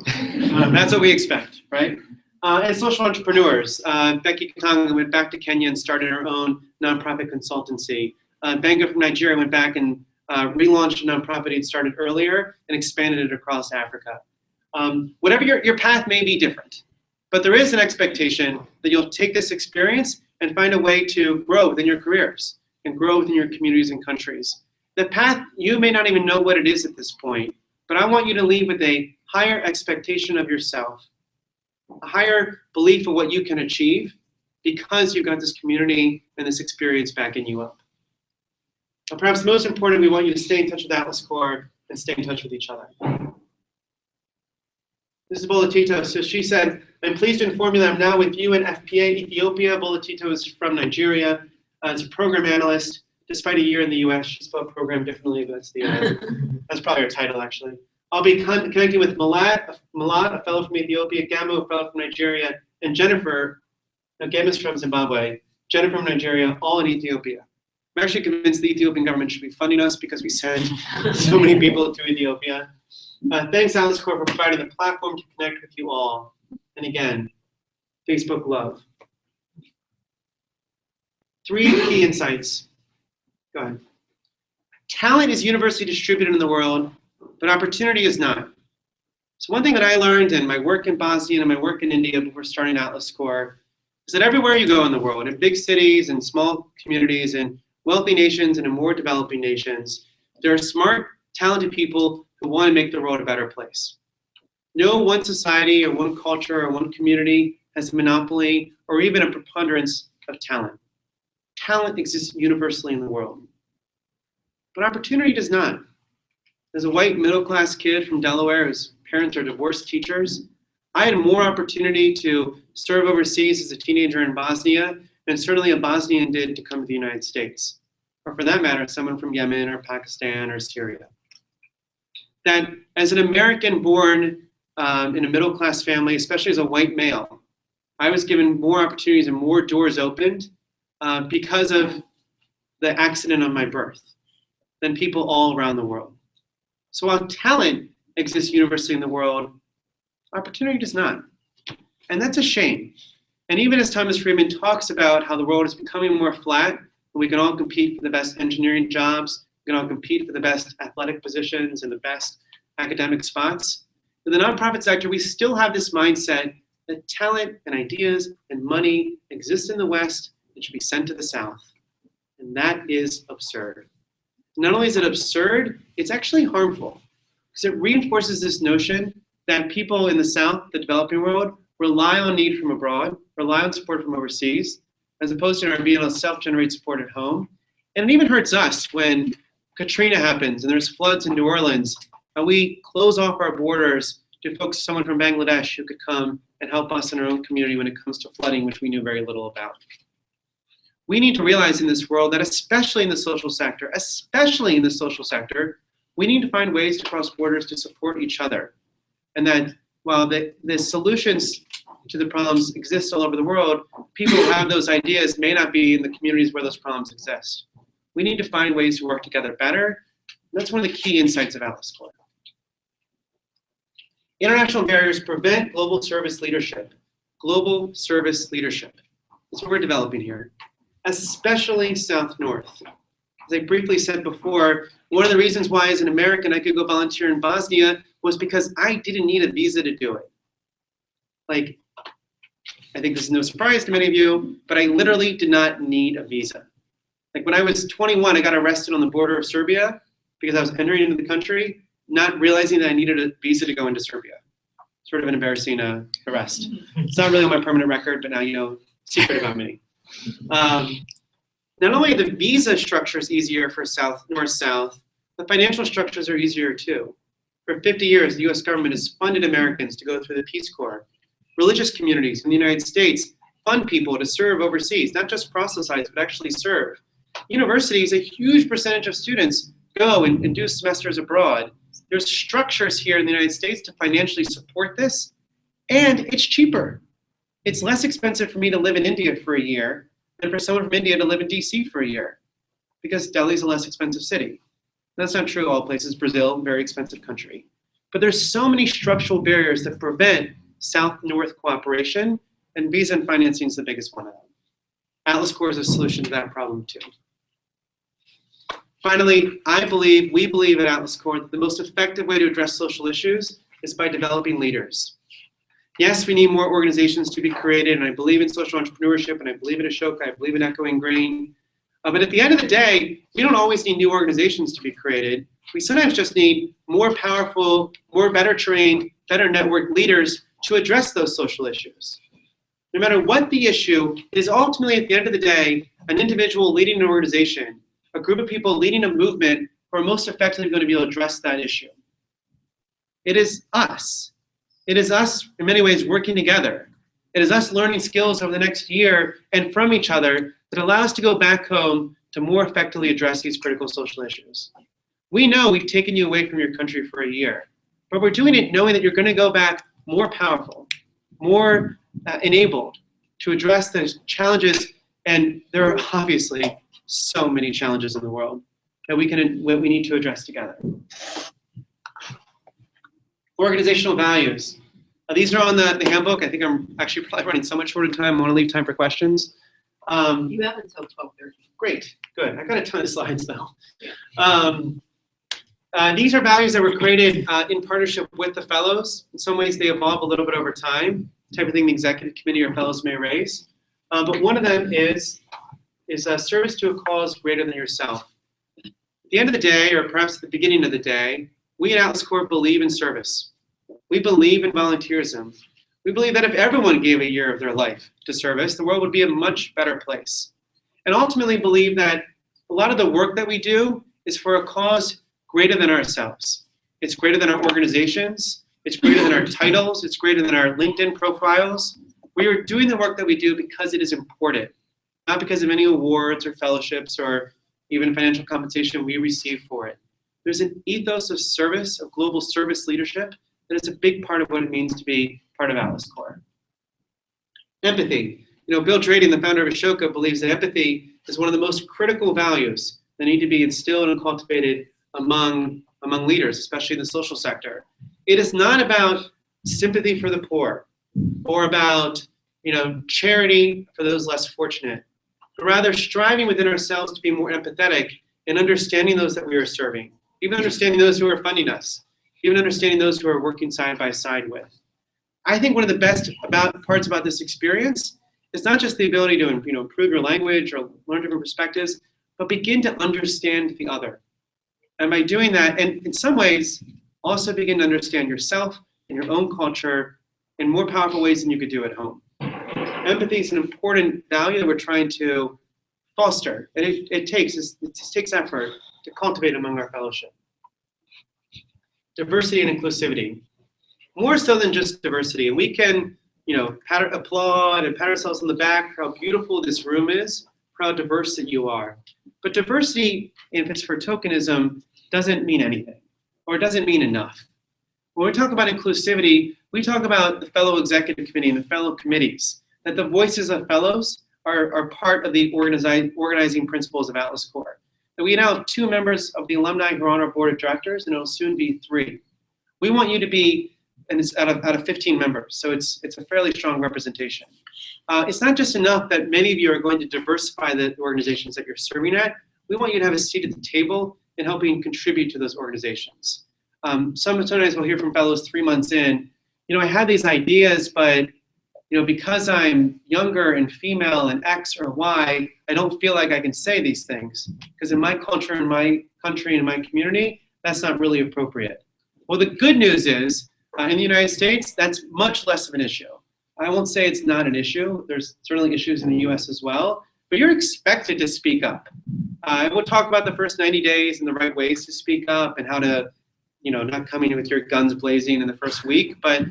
That's what we expect, right? And social entrepreneurs. Becky Katanga went back to Kenya and started her own nonprofit consultancy. Benga from Nigeria went back and relaunched a nonprofit he'd started earlier and expanded it across Africa. Whatever your path may be different, but there is an expectation that you'll take this experience and find a way to grow within your careers and grow within your communities and countries. The path, you may not even know what it is at this point, but I want you to leave with a higher expectation of yourself, a higher belief of what you can achieve because you've got this community and this experience backing you up. But perhaps most important, we want you to stay in touch with Atlas Corp and stay in touch with each other. This is Bolatito. So she said, I'm pleased to inform you that I'm now with you in FPA Ethiopia. Bolatito is from Nigeria. As a program analyst. Despite a year in the US, she spelled program differently, but that's probably her title actually. I'll be connecting with Malat, a fellow from Ethiopia, Gamo, a fellow from Nigeria, and Jennifer, no, Gama's from Zimbabwe, Jennifer from Nigeria, all in Ethiopia. I'm actually convinced the Ethiopian government should be funding us because we send so many people to Ethiopia. Thanks, Atlas Corp, for providing the platform to connect with you all. And again, Facebook love. 3 key insights. Go ahead. Talent is universally distributed in the world, but opportunity is not. So one thing that I learned in my work in Bosnia and my work in India before starting Atlas Corp is that everywhere you go in the world, in big cities and small communities and wealthy nations and in more developing nations, there are smart, talented people who want to make the world a better place. No one society or one culture or one community has a monopoly or even a preponderance of talent. Talent exists universally in the world, but opportunity does not. As a white middle-class kid from Delaware whose parents are divorced teachers, I had more opportunity to serve overseas as a teenager in Bosnia than certainly a Bosnian did to come to the United States, or for that matter, someone from Yemen or Pakistan or Syria. That as an American born in a middle-class family, especially as a white male, I was given more opportunities and more doors opened because of the accident of my birth than people all around the world. So while talent exists universally in the world, opportunity does not. And that's a shame. And even as Thomas Friedman talks about how the world is becoming more flat, and we can all compete for the best engineering jobs, we can all compete for the best athletic positions and the best academic spots, in the nonprofit sector, we still have this mindset that talent and ideas and money exist in the West and should be sent to the South. And that is absurd. Not only is it absurd, it's actually harmful because it reinforces this notion that people in the South, the developing world, rely on need from abroad, rely on support from overseas, as opposed to being able to self-generate support at home. And it even hurts us when Katrina happens and there's floods in New Orleans, and we close off our borders to focus someone from Bangladesh who could come and help us in our own community when it comes to flooding, which we knew very little about. We need to realize in this world that especially in the social sector, we need to find ways to cross borders to support each other. And that while the solutions to the problems exist all over the world, people who have those ideas may not be in the communities where those problems exist. We need to find ways to work together better. And that's one of the key insights of Atlas Corp. International barriers prevent global service leadership. Global service leadership. That's what we're developing here, especially South-North. As I briefly said before, one of the reasons why as an American I could go volunteer in Bosnia was because I didn't need a visa to do it. Like, I think this is no surprise to many of you, but I literally did not need a visa. Like when I was 21, I got arrested on the border of Serbia because I was entering into the country, not realizing that I needed a visa to go into Serbia. Sort of an embarrassing arrest. It's not really on my permanent record, but now you know, secret about me. Not only are the visa structures easier for North-South, the financial structures are easier too. For 50 years, the US government has funded Americans to go through the Peace Corps. Religious communities in the United States fund people to serve overseas, not just proselytize, but actually serve. Universities, a huge percentage of students go and do semesters abroad. There's structures here in the United States to financially support this, and it's cheaper. It's less expensive for me to live in India for a year than for someone from India to live in DC for a year, because Delhi's a less expensive city. That's not true all places. Brazil, very expensive country. But there's so many structural barriers that prevent South-North cooperation, and visa and financing is the biggest one of them. Atlas Corps is a solution to that problem too. Finally, we believe at Atlas Corps that the most effective way to address social issues is by developing leaders. Yes, we need more organizations to be created, and I believe in social entrepreneurship, and I believe in Ashoka, I believe in Echoing Grain. But at the end of the day, we don't always need new organizations to be created. We sometimes just need more powerful, better trained, better networked leaders to address those social issues. No matter what the issue, it is ultimately, at the end of the day, an individual leading an organization, a group of people leading a movement who are most effectively going to be able to address that issue. It is us. It is us, in many ways, working together. It is us learning skills over the next year and from each other that allow us to go back home to more effectively address these critical social issues. We know we've taken you away from your country for a year, but we're doing it knowing that you're going to go back more powerful, more enabled to address those challenges, and there are obviously so many challenges in the world that we need to address together. Organizational values. These are on the handbook. I think I'm actually probably running so much short of time. I want to leave time for questions. You have until 12:30. Great, good. I got a ton of slides though. These are values that were created in partnership with the fellows. In some ways, they evolve a little bit over time, type of thing the executive committee or fellows may raise. But one of them is a service to a cause greater than yourself. At the end of the day, or perhaps at the beginning of the day, we at Atlas Corps believe in service. We believe in volunteerism. We believe that if everyone gave a year of their life to service, the world would be a much better place. And ultimately believe that a lot of the work that we do is for a cause greater than ourselves. It's greater than our organizations. It's greater than our titles. It's greater than our LinkedIn profiles. We are doing the work that we do because it is important, not because of any awards or fellowships or even financial compensation we receive for it. There's an ethos of service, of global service leadership, that is a big part of what it means to be part of Atlas Corps. Empathy. Bill Drayton, the founder of Ashoka, believes that empathy is one of the most critical values that need to be instilled and cultivated among leaders, especially in the social sector. It is not about sympathy for the poor or about charity for those less fortunate, but rather striving within ourselves to be more empathetic and understanding those that we are serving, even understanding those who are funding us, even understanding those who are working side by side with. I think one of the best parts about this experience is not just the ability to improve your language or learn different perspectives, but begin to understand the other. And by doing that, and in some ways, also begin to understand yourself and your own culture in more powerful ways than you could do at home. Empathy is an important value that we're trying to foster, and it takes effort to cultivate among our fellowship. Diversity and inclusivity. More so than just diversity. And we can, applaud and pat ourselves on the back for how beautiful this room is, for how diverse that you are. But diversity, if it's for tokenism, doesn't mean anything, or it doesn't mean enough. When we talk about inclusivity, we talk about the fellow executive committee and the fellow committees, that the voices of fellows are part of the organizing principles of Atlas Corps. And we now have 2 members of the alumni who are on our board of directors, and it'll soon be 3. We want you to be, and it's out of 15 members, so it's a fairly strong representation. It's not just enough that many of you are going to diversify the organizations that you're serving at. We want you to have a seat at the table in helping contribute to those organizations. Sometimes we'll hear from fellows 3 months in, I have these ideas, but because I'm younger and female and X or Y, I don't feel like I can say these things. Because in my culture, in my country, in my community, that's not really appropriate. Well, the good news is, in the United States, that's much less of an issue. I won't say it's not an issue. There's certainly issues in the US as well, but you're expected to speak up. We'll talk about the first 90 days and the right ways to speak up and how to, not come in with your guns blazing in the first week, but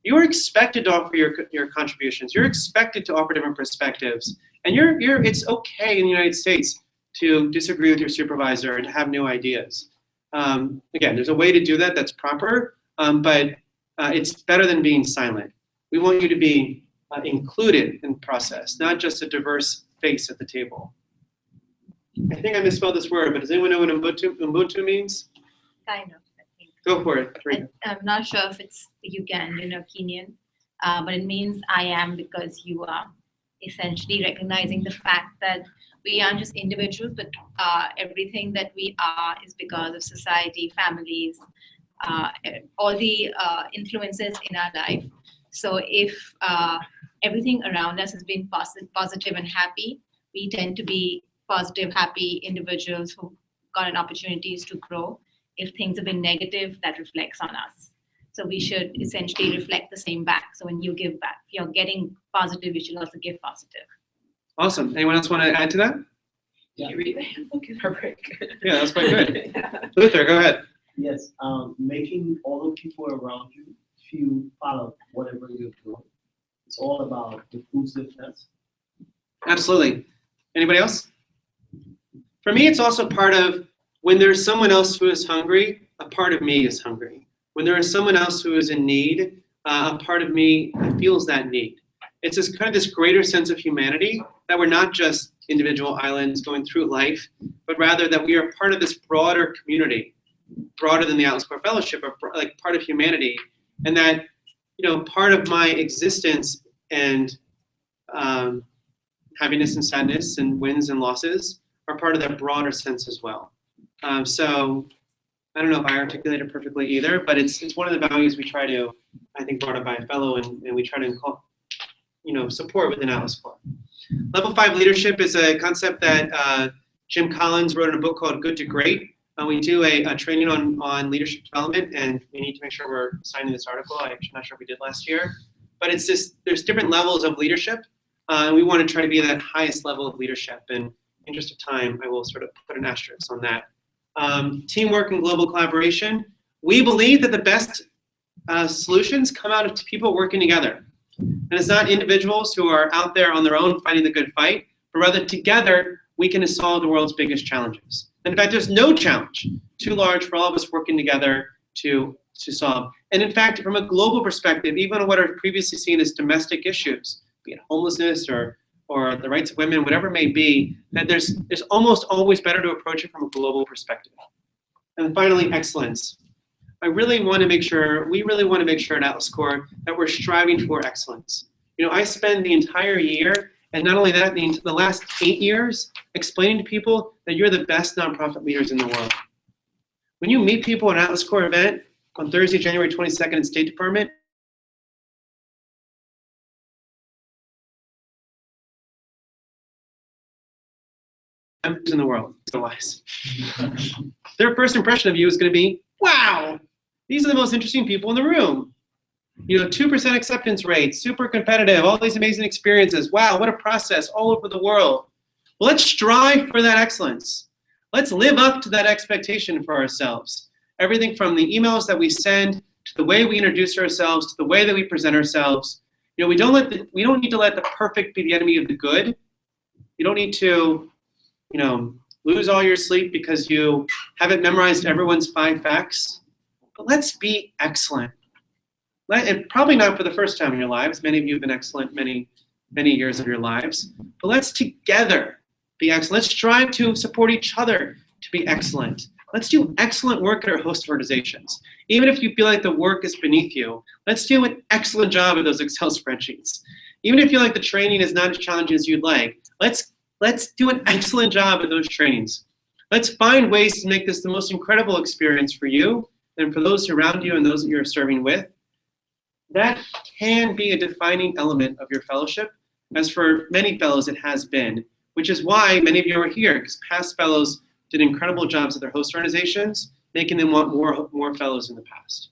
you're expected to offer your contributions. You're expected to offer different perspectives. And it's okay in the United States to disagree with your supervisor and to have new ideas. Again, there's a way to do that that's proper, but it's better than being silent. We want you to be included in the process, not just a diverse face at the table. I think I misspelled this word, but does anyone know what Ubuntu means? Kind of, I think. Go for it. Rita. I'm not sure if it's Ugandan or Kenyan, but it means I am because you are, essentially recognizing the fact that we aren't just individuals, but everything that we are is because of society, families, all the influences in our life. So if everything around us has been positive and happy, we tend to be positive, happy individuals who gotten opportunities to grow. If things have been negative, that reflects on us. So we should essentially reflect the same back. So when you give back, if you're getting positive, you should also give positive. Awesome. Anyone else want to add to that? Yeah. You read the handbook in our break. Yeah, that's quite good. Luther, go ahead. Yes, making all the people around you feel part of whatever you're doing. It's all about inclusiveness. Absolutely. Anybody else? For me, it's also part of when there's someone else who is hungry, a part of me is hungry. When there is someone else who is in need, a part of me feels that need. It's this kind of this greater sense of humanity that we're not just individual islands going through life, but rather that we are part of this broader community, broader than the Atlas Core Fellowship, or like part of humanity, and that, you know, part of my existence and happiness and sadness and wins and losses are part of that broader sense as well. So I don't know if I articulate it perfectly either, but it's one of the values we try to, I think, brought up by a fellow, and we try to support within Atlas Core. Level 5 leadership is a concept that Jim Collins wrote in a book called Good to Great. We do a training on leadership development, and we need to make sure we're signing this article. I'm not sure if we did last year, but it's just, there's different levels of leadership, and we want to try to be that highest level of leadership. And in interest of time, I will sort of put an asterisk on that. Teamwork and global collaboration. We believe that the best solutions come out of people working together. And it's not individuals who are out there on their own fighting the good fight, but rather together we can solve the world's biggest challenges. And in fact, there's no challenge too large for all of us working together to solve. And in fact, from a global perspective, even what are previously seen as domestic issues, be it homelessness or the rights of women, whatever it may be, that there's almost always better to approach it from a global perspective. And finally, excellence. We really want to make sure at Atlas Core that we're striving for excellence. You know, I spend the entire year, and not only that, the last 8 years, explaining to people that you're the best nonprofit leaders in the world. When you meet people at an Atlas Core event on Thursday, January 22nd in State Department, in the world, otherwise. Their first impression of you is going to be, wow, these are the most interesting people in the room. You know, 2% acceptance rate, super competitive, all these amazing experiences. Wow, what a process all over the world. Well, let's strive for that excellence. Let's live up to that expectation for ourselves. Everything from the emails that we send to the way we introduce ourselves to the way that we present ourselves. You know, we don't need to let the perfect be the enemy of the good. You don't need to, you know, lose all your sleep because you haven't memorized everyone's 5 facts. But let's be excellent. And probably not for the first time in your lives. Many of you have been excellent many years of your lives. But let's together be excellent. Let's strive to support each other to be excellent. Let's do excellent work at our host organizations. Even if you feel like the work is beneath you, let's do an excellent job of those Excel spreadsheets. Even if you feel like the training is not as challenging as you'd like, let's do an excellent job of those trainings. Let's find ways to make this the most incredible experience for you and for those around you and those that you're serving with. That can be a defining element of your fellowship, as for many fellows it has been, which is why many of you are here, because past fellows did incredible jobs at their host organizations, making them want more fellows in the past.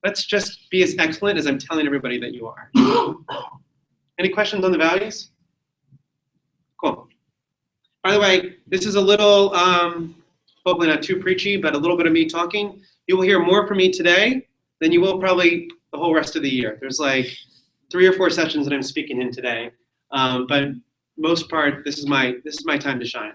Let's just be as excellent as I'm telling everybody that you are. Any questions on the values? Cool. By the way, this is a little, hopefully not too preachy, but a little bit of me talking. You will hear more from me today than you will probably the whole rest of the year. There's like 3 or 4 sessions that I'm speaking in today, but most part, this is my time to shine.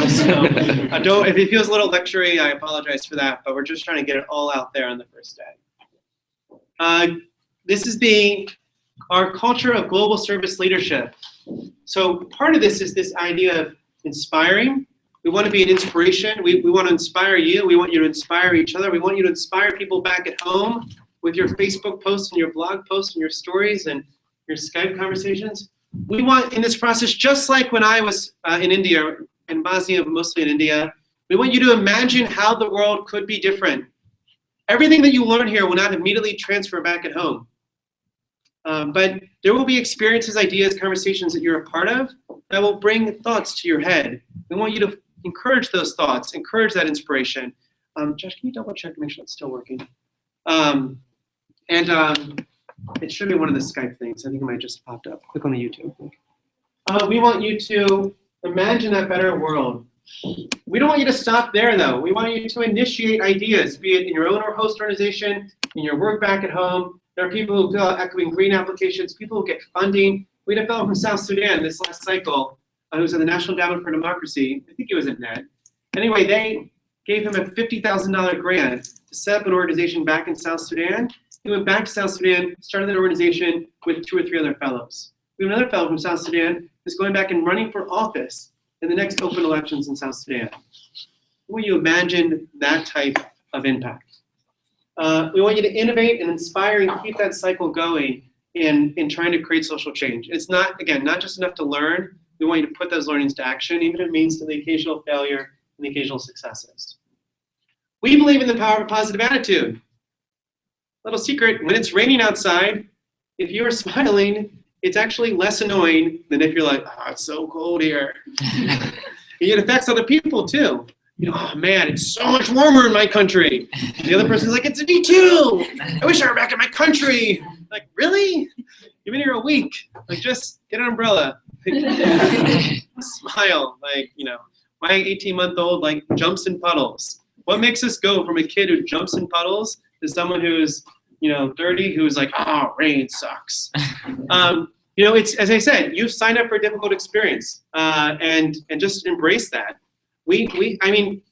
So if it feels a little lectury, I apologize for that, but we're just trying to get it all out there on the first day. This is our culture of global service leadership. So part of this is this idea of inspiring. We want to be an inspiration. We want to inspire you. We want you to inspire each other. We want you to inspire people back at home with your Facebook posts and your blog posts and your stories and your Skype conversations. We want, in this process, just like when I was in India, in Bosnia, mostly in India, we want you to imagine how the world could be different. Everything that you learn here will not immediately transfer back at home. But there will be experiences, ideas, conversations that you're a part of that will bring thoughts to your head. We want you to encourage those thoughts, encourage that inspiration. Josh, can you double check to make sure it's still working? It should be one of the Skype things. I think it might just popped up. Click on the YouTube link. We want you to imagine that better world. We don't want you to stop there, though. We want you to initiate ideas, be it in your own or host organization, in your work back at home. There are people who fill out echoing green applications, people who get funding. We had a fellow from South Sudan this last cycle who was in the National Endowment for Democracy. I think he was at NET. Anyway, they gave him a $50,000 grant to set up an organization back in South Sudan. He went back to South Sudan, started an organization with 2 or 3 other fellows. We have another fellow from South Sudan who's going back and running for office in the next open elections in South Sudan. Will you imagine that type of impact? We want you to innovate and inspire and keep that cycle going in trying to create social change. It's not, again, not just enough to learn. We want you to put those learnings to action, even if it means to the occasional failure and the occasional successes. We believe in the power of a positive attitude. Little secret, when it's raining outside, if you're smiling, it's actually less annoying than if you're like, oh, it's so cold here. It affects other people too. You know, oh man, it's so much warmer in my country. And the other person's like, it's me too. I wish I were back in my country. Like, really? You've been here a week. Like, just get an umbrella. Smile. Like, you know, my 18-month-old like jumps in puddles. What makes us go from a kid who jumps in puddles to someone who's, you know, 30, who's like, oh, rain sucks. You know, it's, as I said, you've signed up for a difficult experience, and just embrace that. I mean,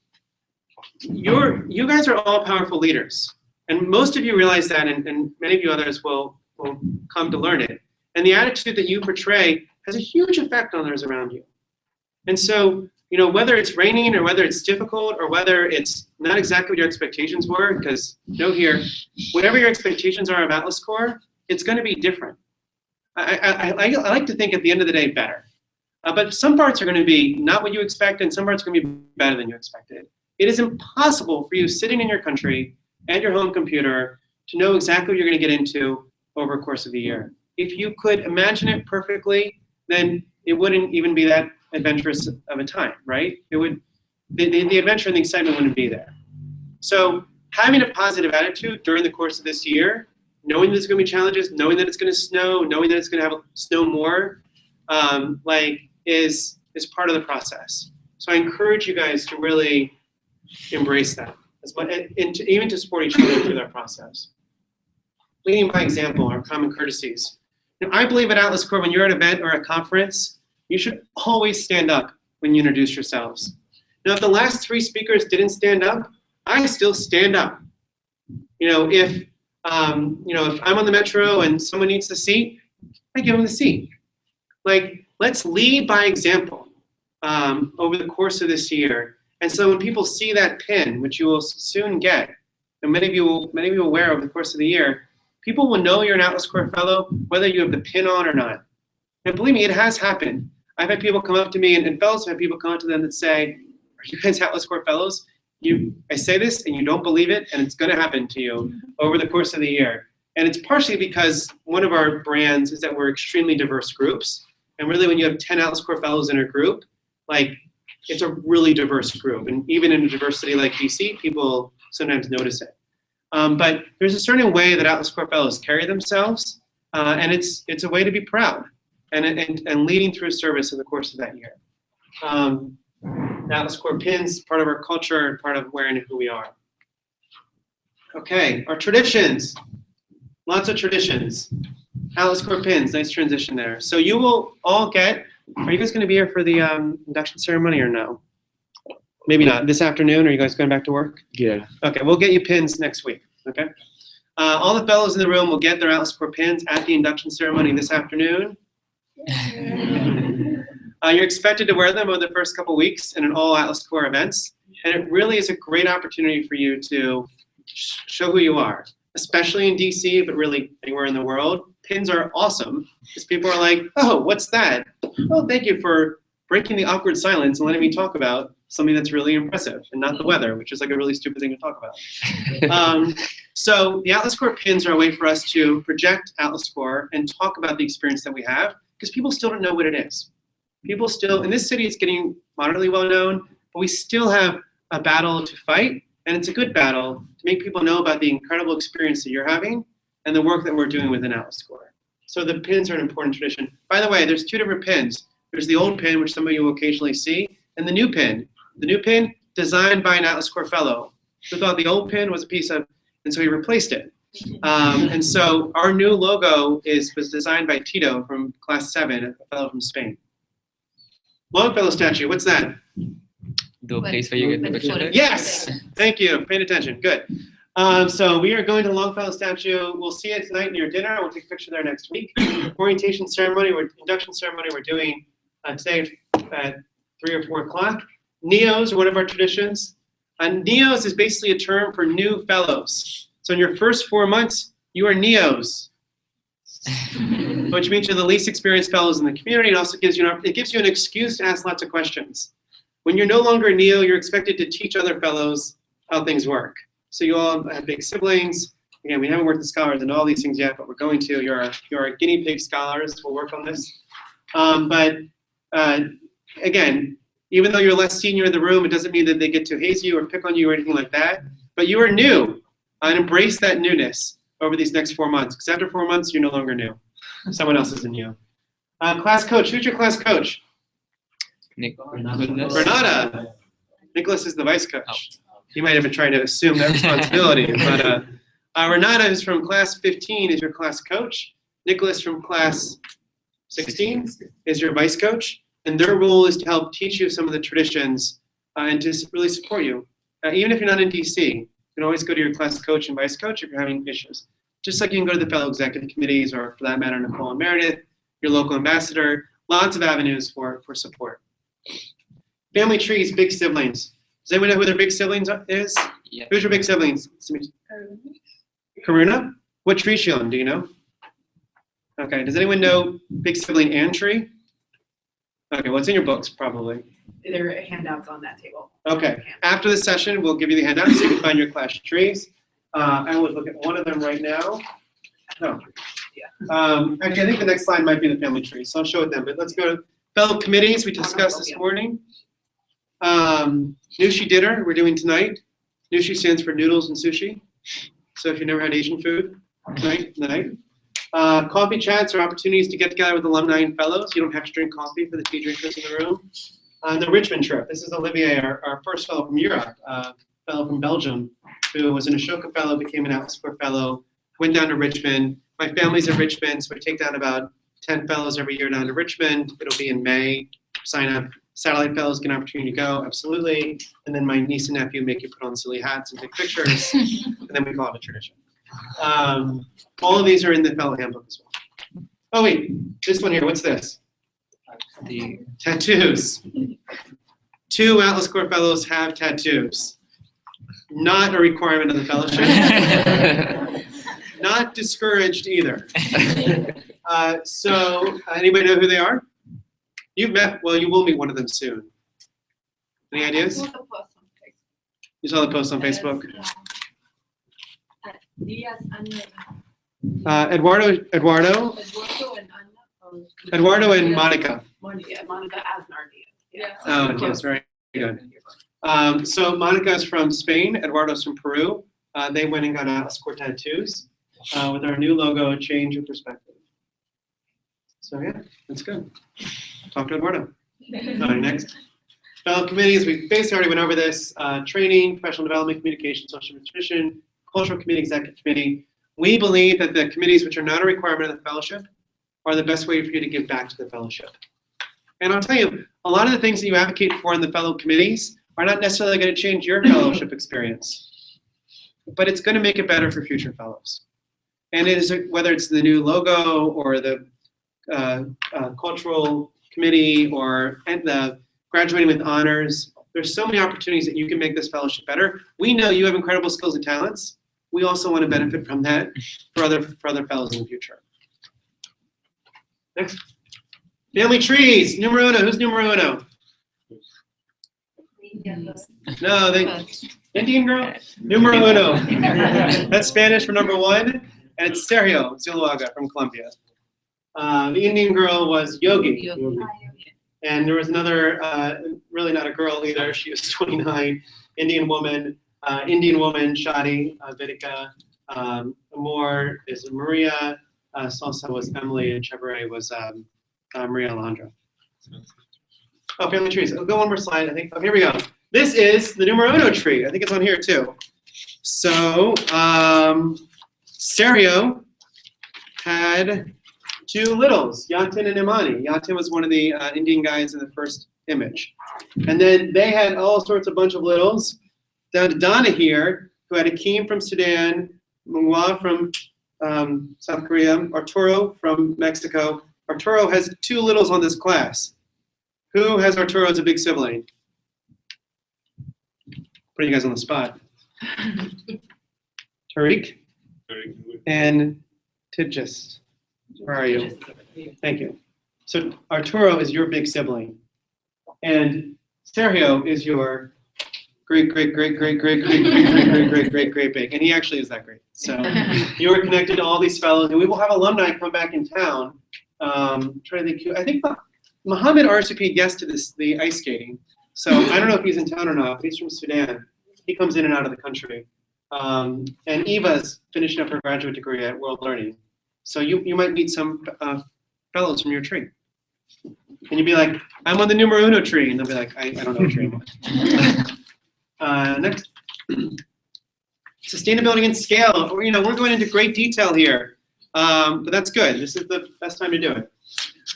you guys are all powerful leaders, and most of you realize that, and many of you others will come to learn it. And the attitude that you portray has a huge effect on those around you. And so, you know, whether it's raining or whether it's difficult or whether it's not exactly what your expectations were, because know here, whatever your expectations are of Atlas Core, it's going to be different. I like to think at the end of the day better. But some parts are going to be not what you expect, and some parts are going to be better than you expected. It is impossible for you sitting in your country at your home computer to know exactly what you're going to get into over a course of a year. If you could imagine it perfectly, then it wouldn't even be that adventurous of a time, right? It would, the adventure and the excitement wouldn't be there. So having a positive attitude during the course of this year, knowing there's going to be challenges, knowing that it's going to snow, knowing that it's going to have snow more, is part of the process. So I encourage you guys to really embrace that, as much, and even to support each other through that process. Leading by example, our common courtesies. Now, I believe at Atlas Core, when you're at an event or a conference, you should always stand up when you introduce yourselves. Now, if the last 3 speakers didn't stand up, I still stand up. You know, if I'm on the metro and someone needs the seat, I give them the seat. Like, let's lead by example over the course of this year. And so when people see that pin, which you will soon get, and many of you will wear over the course of the year, people will know you're an Atlas Core fellow, whether you have the pin on or not. And believe me, it has happened. I've had people come up to me, and fellows have had people come up to them that say, are you guys Atlas Core fellows? I say this and you don't believe it, and it's going to happen to you over the course of the year. And it's partially because one of our brands is that we're extremely diverse groups. And really, when you have 10 Atlas Core fellows in a group, like, it's a really diverse group. And even in a diversity like DC, people sometimes notice it. But there's a certain way that Atlas Core fellows carry themselves, and it's a way to be proud and leading through service in the course of that year. Atlas Core pins, part of our culture and part of wearing who we are. Okay, our traditions. Lots of traditions. Atlas Corps pins, nice transition there. So you will all get, are you guys going to be here for the induction ceremony or no? Maybe not. This afternoon, are you guys going back to work? Yeah. Okay, we'll get you pins next week, okay? All the fellows in the room will get their Atlas Corps pins at the induction ceremony this afternoon. You're expected to wear them over the first couple weeks in an all Atlas Corps events, and it really is a great opportunity for you to show who you are, especially in DC, but really anywhere in the world. Pins are awesome because people are like, oh, what's that? Oh, thank you for breaking the awkward silence and letting me talk about something that's really impressive and not the weather, which is like a really stupid thing to talk about. So the Atlas Corps pins are a way for us to project Atlas Corps and talk about the experience that we have because people still don't know what it is. People still, in this city, it's getting moderately well known, but we still have a battle to fight, and it's a good battle to make people know about the incredible experience that you're having and the work that we're doing within Atlas Corps. So the pins are an important tradition. By the way, there's two different pins. There's the old pin, which some of you will occasionally see, and the new pin. The new pin, designed by an Atlas Corps fellow who thought the old pin was a piece of, and so he replaced it. And so our new logo was designed by Tito from Class 7, a fellow from Spain. Longfellow statue, what's that? The place where you get the picture. Yes, thank you, paying attention, good. So we are going to Longfellow statue. We'll see it tonight in your dinner. We'll take a picture there next week. Orientation ceremony, induction ceremony, we're doing today at 3 or 4 o'clock. NEOs are one of our traditions. NEOs is basically a term for new fellows. So in your first 4 months, you are NEOs, which means you're the least experienced fellows in the community. It also gives you an excuse to ask lots of questions. When you're no longer a NEO, you're expected to teach other fellows how things work. So you all have big siblings. Again, we haven't worked with scholars and all these things yet, but we're going to. You're our guinea pig scholars. We'll work on this. Again, even though you're less senior in the room, it doesn't mean that they get to haze you or pick on you or anything like that. But you are new, and embrace that newness over these next 4 months. Because after 4 months, you're no longer new. Someone else is a new. Class coach, who's your class coach? Renata. Nicholas is the vice coach. He might have been trying to assume that responsibility. But Renata, who's from class 15, is your class coach. Nicholas from class 16 is your vice coach. And their role is to help teach you some of the traditions and to really support you. Even if you're not in DC, you can always go to your class coach and vice coach if you're having issues. Just like you can go to the fellow executive committees or, for that matter, Nicole and Meredith, your local ambassador. Lots of avenues for support. Family trees, big siblings. Does anyone know who their big siblings is? Yeah. Who's your big siblings? Karuna? What tree is she on? Do you know? Okay. Does anyone know big sibling and tree? Okay, what's in your books, probably? There are handouts on that table. Okay. After the session, we'll give you the handouts so you can find your class trees. I will look at one of them right now. No. Actually, I think the next slide might be the family tree, so I'll show it then. But let's go to fellow committees we discussed this morning. Nushi dinner we're doing tonight. Nushi stands for noodles and sushi. So if you've never had Asian food, tonight. Coffee chats are opportunities to get together with alumni and fellows. You don't have to drink coffee for the tea drinkers in the room. The Richmond trip. This is Olivier, our first fellow from Europe, fellow from Belgium, who was an Ashoka fellow, became an Atlas Corps fellow, went down to Richmond. My family's in Richmond, so we take down about 10 fellows every year down to Richmond. It'll be in May. Sign up. Satellite fellows get an opportunity to go, absolutely. And then my niece and nephew make you put on silly hats and take pictures, and then we call it a tradition. All of these are in the fellow handbook as well. Oh wait, this one here, what's this? The Tattoos. 2 Atlas Corps fellows have tattoos. Not a requirement of the fellowship. Not discouraged either. So anybody know who they are? You've met, well, you will meet one of them soon. Any ideas? You saw the post on Facebook? Eduardo and Monica. Monica Aznar. Oh, yes, very good. So Monica is from Spain, Eduardo's from Peru. They went and got Atlas Corps tattoos with our new logo, Change of Perspective. So yeah, that's good. Talk to Eduardo. All right, next. Fellow committees, we basically already went over this. Training, professional development, communication, social nutrition, cultural committee, executive committee. We believe that the committees which are not a requirement of the fellowship are the best way for you to give back to the fellowship. And I'll tell you, a lot of the things that you advocate for in the fellow committees are not necessarily going to change your fellowship experience, but it's going to make it better for future fellows. And it is, whether it's the new logo or the cultural committee or the graduating with honors, there's so many opportunities that you can make this fellowship better. We know you have incredible skills and talents. We also want to benefit from that for other fellows in the future. Next. Family trees, numero uno. Who's numero uno? No, Indian girl? Numero uno. That's Spanish for number one, and it's Sergio Zuluaga from Colombia. The Indian girl was Yogi. And there was another, really not a girl either, she was 29, Indian woman, Shadi, Vidika, Amor is Maria, Salsa was Emily, and Chevrolet was Maria Alejandra. Oh, family trees. I'll go one more slide, I think. Oh, here we go. This is the numero uno tree. I think it's on here too. So, Sergio had two littles, Yatin and Imani. Yatin was one of the Indian guys in the first image. And then they had all sorts of bunch of littles. Down to Donna here, who had Akeem from Sudan, Mungwa from South Korea, Arturo from Mexico. Arturo has two littles on this class. Who has Arturo as a big sibling? Putting you guys on the spot. Tariq and Tidjis. Where are you? Thank you. So Arturo is your big sibling. And Sergio is your great big. And he actually is that great. So you are connected to all these fellows. And we will have alumni come back in town. Trying to think, I think Muhammad RSVP guest to the ice skating. So I don't know if he's in town or not, but he's from Sudan. He comes in and out of the country. And Eva's finishing up her graduate degree at World Learning. So you might meet some fellows from your tree. And you'd be like, I'm on the numero uno tree. And they'll be like, I don't know what tree I'm on. Next. Sustainability and scale. We're going into great detail here. But that's good. This is the best time to do it.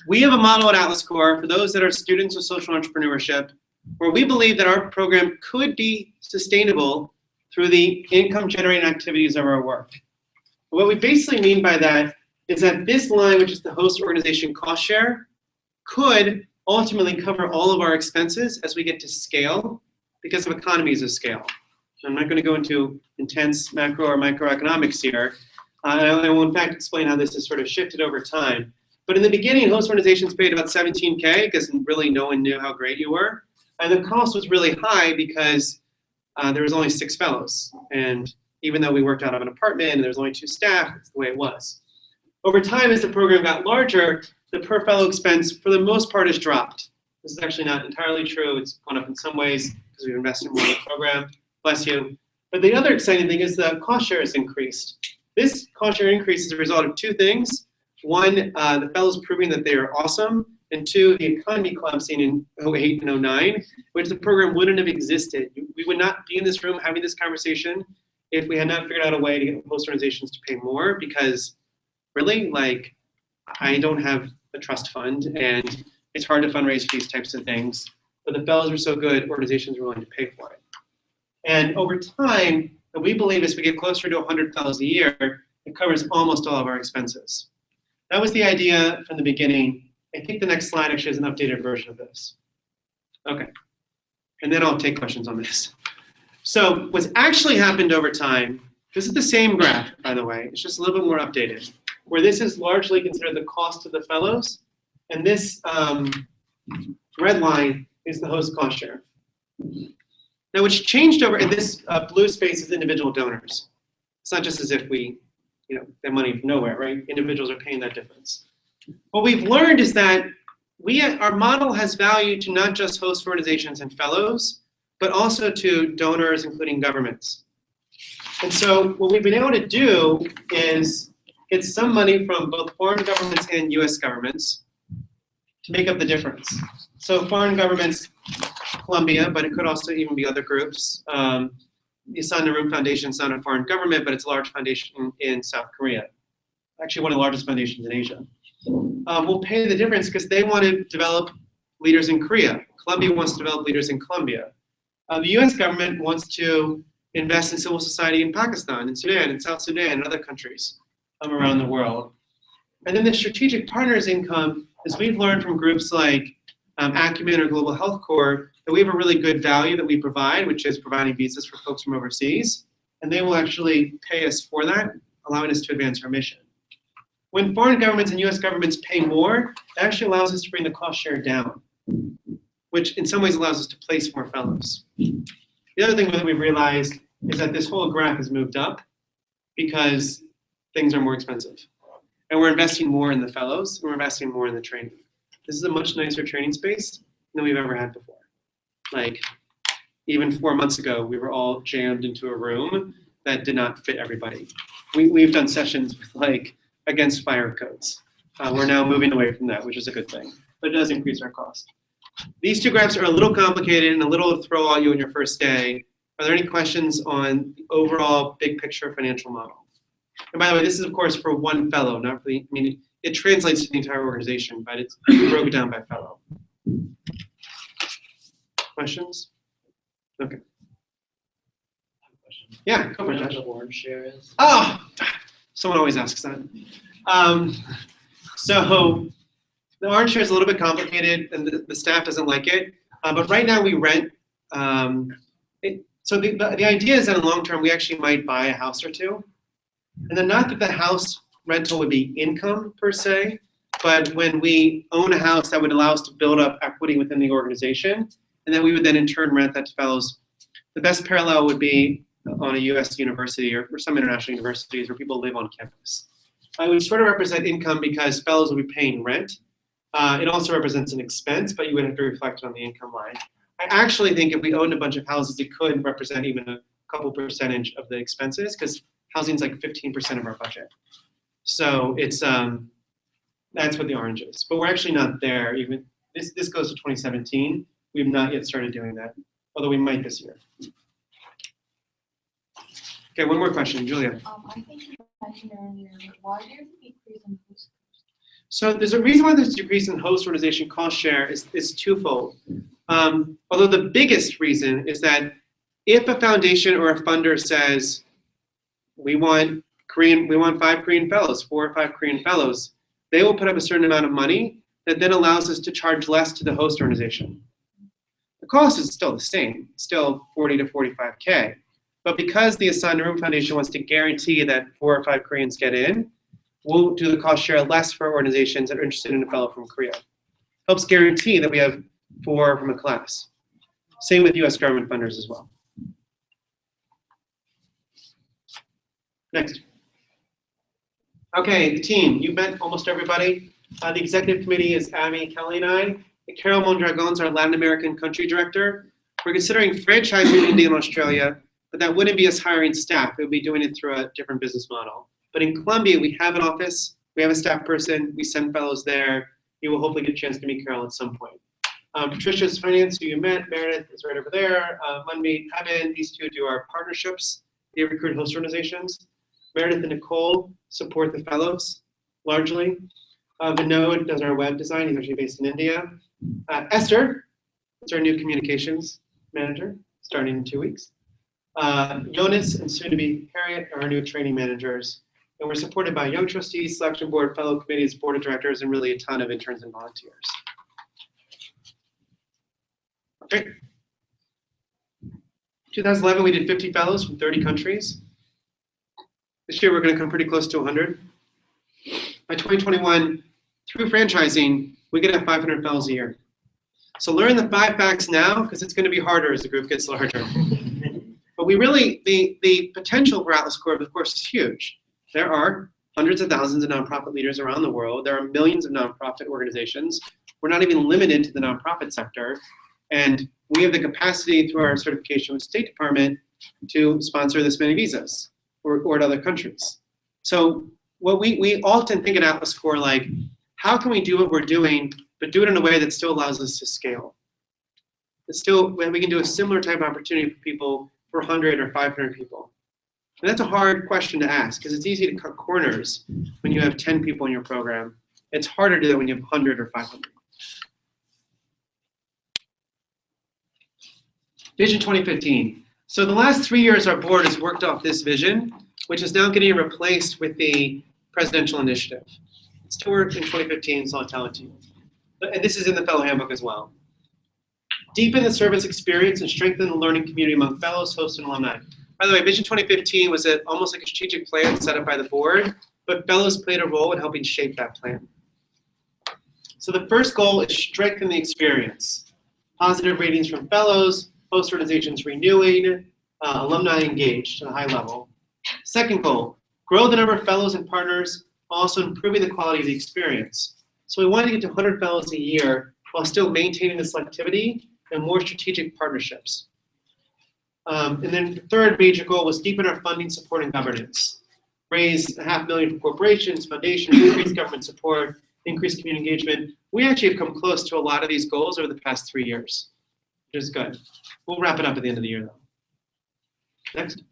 We have a model at Atlas Core for those that are students of social entrepreneurship, where we believe that our program could be sustainable through the income generating activities of our work. What we basically mean by that is that this line, which is the host organization cost share, could ultimately cover all of our expenses as we get to scale because of economies of scale. I'm not going to go into intense macro or microeconomics here. I will in fact explain how this has sort of shifted over time. But in the beginning, host organizations paid about $17K because really no one knew how great you were. And the cost was really high because there was only 6 fellows. And even though we worked out of an apartment and there was only 2 staff, that's the way it was. Over time, as the program got larger, the per fellow expense for the most part has dropped. This is actually not entirely true. It's gone up in some ways because we've invested more in the program. Bless you. But the other exciting thing is the cost share has increased. This cost share increase is a result of 2 things. One, the fellows proving that they are awesome. And 2, the economy collapsing in 2008 and 2009, which the program wouldn't have existed. We would not be in this room having this conversation if we had not figured out a way to get host organizations to pay more, because really, like, I don't have a trust fund and it's hard to fundraise for these types of things. But the fellows are so good, organizations are willing to pay for it. And over time, we believe as we get closer to 100 fellows a year, it covers almost all of our expenses. That was the idea from the beginning. I think the next slide actually is an updated version of this. Okay, and then I'll take questions on this. So what's actually happened over time, this is the same graph, by the way, it's just a little bit more updated, where this is largely considered the cost of the fellows, and this red line is the host cost share. Now what's changed over, in this blue space is individual donors. It's not just as if we, get money from nowhere, right? Individuals are paying that difference. What we've learned is that our model has value to not just host organizations and fellows, but also to donors, including governments. And so what we've been able to do is get some money from both foreign governments and US governments to make up the difference. So foreign governments, Colombia, but it could also even be other groups, the Asan Narum Foundation is not a foreign government, but it's a large foundation in South Korea. Actually, one of the largest foundations in Asia. Will pay the difference because they want to develop leaders in Korea. Colombia wants to develop leaders in Colombia. The US government wants to invest in civil society in Pakistan, in Sudan, in South Sudan, and other countries around the world. And then the strategic partners income, as we've learned from groups like Acumen or Global Health Corps, that we have a really good value that we provide, which is providing visas for folks from overseas. And they will actually pay us for that, allowing us to advance our mission. When foreign governments and US governments pay more, it actually allows us to bring the cost share down, which in some ways allows us to place more fellows. The other thing that we've realized is that this whole graph has moved up because things are more expensive. And we're investing more in the fellows, and we're investing more in the training. This is a much nicer training space than we've ever had before. Like, even 4 months ago, we were all jammed into a room that did not fit everybody. We've done sessions with like against fire codes. We're now moving away from that, which is a good thing, but it does increase our cost. These two graphs are a little complicated and a little throw at you on your first day. Are there any questions on the overall big picture financial model? And by the way, this is of course for one fellow, not for the, I mean, it translates to the entire organization, but it's broken down by fellow. Questions? Okay. Yeah, go for it, Josh. Orange share is? Oh, someone always asks that. So the orange share is a little bit complicated, and the staff doesn't like it. But right now we rent. So the idea is that in the long term we actually might buy a house or two, and then not that the house rental would be income per se, but when we own a house, that would allow us to build up equity within the organization, and then we would then in turn rent that to fellows. The best parallel would be on a US university or some international universities where people live on campus. It would sort of represent income because fellows will be paying rent. It also represents an expense, but you would have to reflect it on the income line. I actually think if we owned a bunch of houses, it could represent even a couple percentage of the expenses because housing is like 15% of our budget. So it's that's what the orange is. But we're actually not there. Even this goes to 2017. We have not yet started doing that, although we might this year. Okay, one more question, Julia. I think you mentioned earlier, why there's a decrease in host? So there's a reason why there's a decrease in host organization cost share is twofold. Although the biggest reason is that if a foundation or a funder says, we want 5 Korean fellows, 4 or 5 Korean fellows, they will put up a certain amount of money that then allows us to charge less to the host organization. The cost is still the same, still 40 to 45K. But because the Asan Narum Foundation wants to guarantee that 4 or 5 Koreans get in, we'll do the cost share less for organizations that are interested in a fellow from Korea. Helps guarantee that we have 4 from a class. Same with US government funders as well. Next. Okay, the team. You've met almost everybody. The executive committee is Amy, Kelly, and I. Carol Mondragon is our Latin American country director. We're considering franchising in India and Australia, but that wouldn't be us hiring staff. It would be doing it through a different business model. But in Colombia, we have an office. We have a staff person. We send fellows there. You will hopefully get a chance to meet Carol at some point. Patricia's finance, who you met. Meredith is right over there. Manmeet, Evan, these two do our partnerships. They recruit host organizations. Meredith and Nicole support the fellows, largely. Vinod does our web design. He's actually based in India. Esther is our new communications manager, starting in 2 weeks. Jonas and soon to be Harriet are our new training managers. And we're supported by young trustees, selection board, fellow committees, board of directors, and really a ton of interns and volunteers. Okay. 2011, we did 50 fellows from 30 countries. This year, we're going to come pretty close to 100. By 2021, through franchising, we could have 500 fellows a year. So learn the 5 facts now, because it's going to be harder as the group gets larger. But we really, the potential for Atlas Corp, of course, is huge. There are hundreds of thousands of nonprofit leaders around the world. There are millions of nonprofit organizations. We're not even limited to the nonprofit sector. And we have the capacity through our certification with the State Department to sponsor this many visas or to other countries. So what we often think at Atlas Corp, like, how can we do what we're doing, but do it in a way that still allows us to scale? It's still, we can do a similar type of opportunity for people for 100 or 500 people? And that's a hard question to ask because it's easy to cut corners when you have 10 people in your program. It's harder to do that when you have 100 or 500. Vision 2015. So the last 3 years, our board has worked off this vision, which is now getting replaced with the presidential initiative. It still worked in 2015, so I'll tell it to you. And this is in the fellow handbook as well. Deepen the service experience and strengthen the learning community among fellows, hosts, and alumni. By the way, Vision 2015 was almost like a strategic plan set up by the board, but fellows played a role in helping shape that plan. So the first goal is strengthen the experience. Positive ratings from fellows, host organizations renewing, alumni engaged at a high level. Second goal, grow the number of fellows and partners, also improving the quality of the experience. So we wanted to get to 100 fellows a year while still maintaining the selectivity and more strategic partnerships. And then the third major goal was deepen our funding, support, and governance. Raise $500,000 for corporations, foundations, increase government support, increase community engagement. We actually have come close to a lot of these goals over the past 3 years, which is good. We'll wrap it up at the end of the year, though. Next,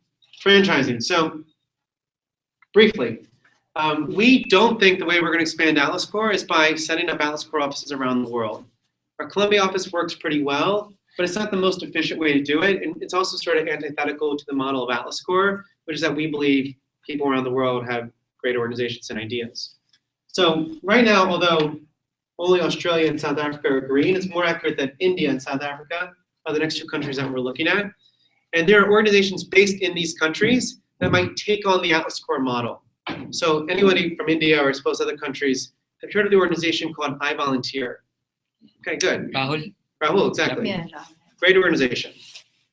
franchising. So briefly, we don't think the way we're going to expand Atlas Core is by setting up Atlas Core offices around the world. Our Columbia office works pretty well, but it's not the most efficient way to do it. And it's also sort of antithetical to the model of Atlas Core, which is that we believe people around the world have great organizations and ideas. So right now, although only Australia and South Africa are green, it's more accurate that India and South Africa are the next two countries that we're looking at. And there are organizations based in these countries that might take on the Atlas Core model. So anybody from India or I suppose other countries have heard of the organization called I Volunteer. Okay, good. Rahul, exactly. Yeah. Great organization.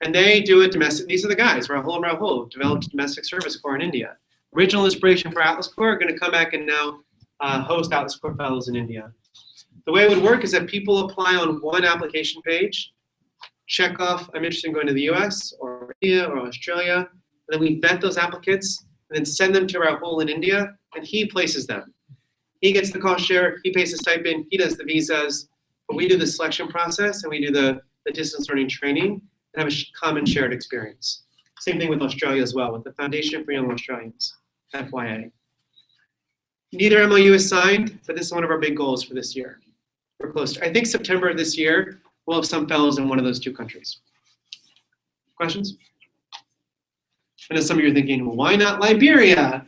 And they do a domestic, these are the guys, Rahul and Rahul, developed a domestic service corps in India. Original inspiration for Atlas Core are going to come back and now host Atlas Core Fellows in India. The way it would work is that people apply on one application page, check off, I'm interested in going to the US or India or Australia, and then we vet those applicants and then send them to Rahul in India, and he places them. He gets the cost share, he pays the stipend, he does the visas, but we do the selection process and we do the distance learning training and have a common shared experience. Same thing with Australia as well, with the Foundation for Young Australians, FYA. Neither MOU is signed, but this is one of our big goals for this year. We're close to, I think September of this year, we'll have some fellows in one of those two countries. Questions? I know some of you are thinking, well, why not Liberia?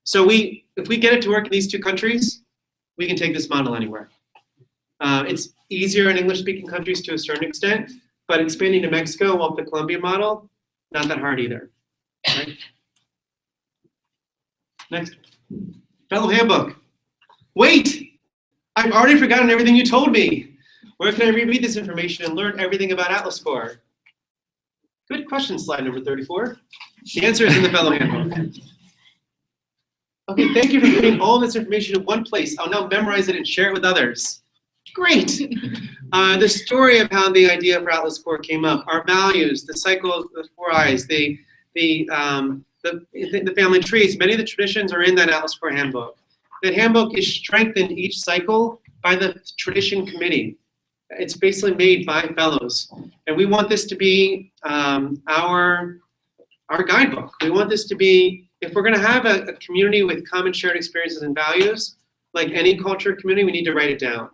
So if we get it to work in these two countries, we can take this model anywhere. It's easier in English-speaking countries to a certain extent, but expanding to Mexico off the Columbia model, not that hard either. Right? Next. Fellow handbook. Wait! I've already forgotten everything you told me. Where can I reread this information and learn everything about Atlas Core? Good question, slide number 34. The answer is in the fellow handbook. Okay, thank you for putting all this information in one place. I'll now memorize it and share it with others. Great. The story of how the idea for Atlas Core came up, our values, the cycle of the 4 I's, the family trees, many of the traditions are in that Atlas Core handbook. That handbook is strengthened each cycle by the tradition committee. It's basically made by fellows. And we want this to be our guidebook. We want this to be, if we're gonna have a community with common shared experiences and values, like any culture community, we need to write it down.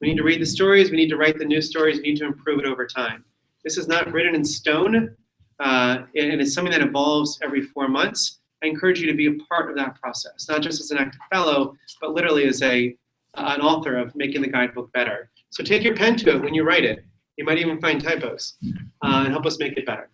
We need to read the stories, we need to write the new stories, we need to improve it over time. This is not written in stone, and it's something that evolves every 4 months. I encourage you to be a part of that process, not just as an active fellow, but literally as an author of making the guidebook better. So take your pen to it when you write it. You might even find typos and help us make it better.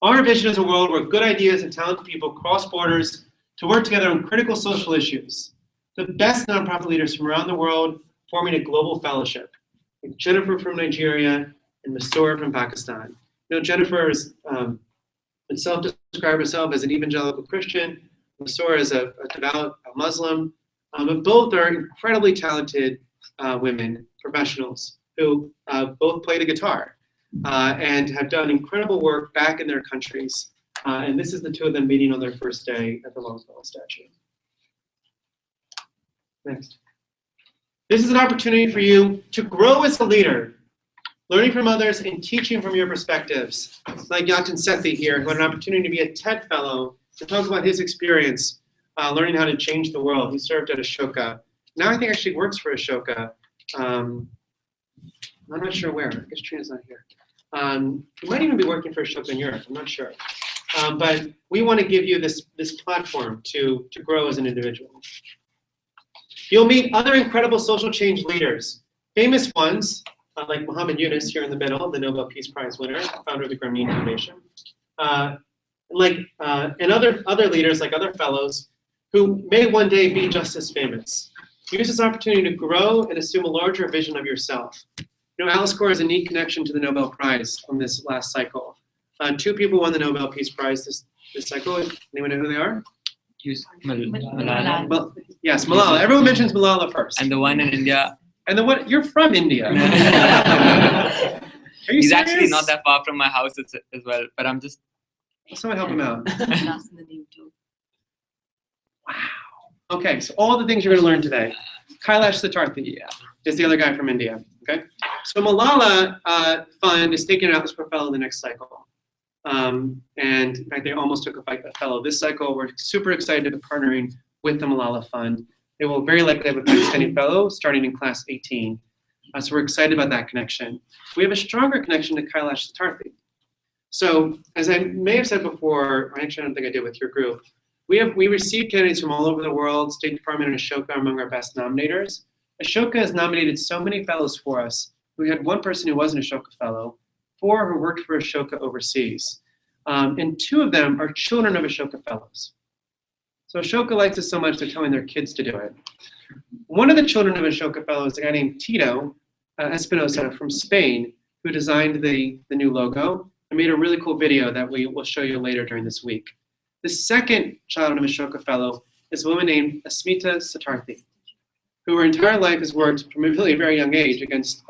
Our vision is a world where good ideas and talented people cross borders to work together on critical social issues. The best nonprofit leaders from around the world forming a global fellowship, like Jennifer from Nigeria and Masoor from Pakistan. You know, Jennifer is described herself as an evangelical Christian. Masoor is a devout Muslim. But both are incredibly talented women, professionals, who both play the guitar and have done incredible work back in their countries. And this is the two of them meeting on their first day at the Longfellow statue. Next. This is an opportunity for you to grow as a leader. Learning from others and teaching from your perspectives. Like Yatin Sethi here, who had an opportunity to be a TED Fellow to talk about his experience learning how to change the world. He served at Ashoka. Now I think actually works for Ashoka. I'm not sure where. I guess Trina's not here. He might even be working for Ashoka in Europe. I'm not sure. But we want to give you this platform to grow as an individual. You'll meet other incredible social change leaders, famous ones like Muhammad Yunus here in the middle, the Nobel Peace Prize winner, founder of the Grameen Foundation, and other leaders like other fellows who may one day be just as famous. Use this opportunity to grow and assume a larger vision of yourself. You know, Alice Corps has a neat connection to the Nobel Prize from this last cycle. 2 people won the Nobel Peace Prize this cycle. Anyone know who they are? Malala. Well, yes, Malala. Everyone mentions Malala first. And the one in India. And then what? You're from India. Are you He's serious? actually not that far from my house as well, but I'm just. Someone help him out. Lost in the name too. Wow. Okay, so all the things you're going to learn today. Kailash Satyarthi is the other guy from India. Okay, so Malala Fund is taking out this fellow the next cycle. And in fact, they almost took a fellow this cycle. We're super excited to be partnering with the Malala Fund. They will very likely have a Pakistani fellow starting in class 18. So we're excited about that connection. We have a stronger connection to Kailash Satyarthi. So as I may have said before, or actually I don't think I did with your group, we received candidates from all over the world. State Department and Ashoka are among our best nominators. Ashoka has nominated so many fellows for us. We had 1 person who was an Ashoka fellow, 4 who worked for Ashoka overseas. And 2 of them are children of Ashoka fellows. So Ashoka likes us so much they're telling their kids to do it. One of the children of Ashoka fellows is a guy named Tito Espinosa from Spain, who designed the new logo and made a really cool video that we will show you later during this week. The second child of Ashoka fellow is a woman named Asmita Satyarthi, who her entire life has worked from a really very young age against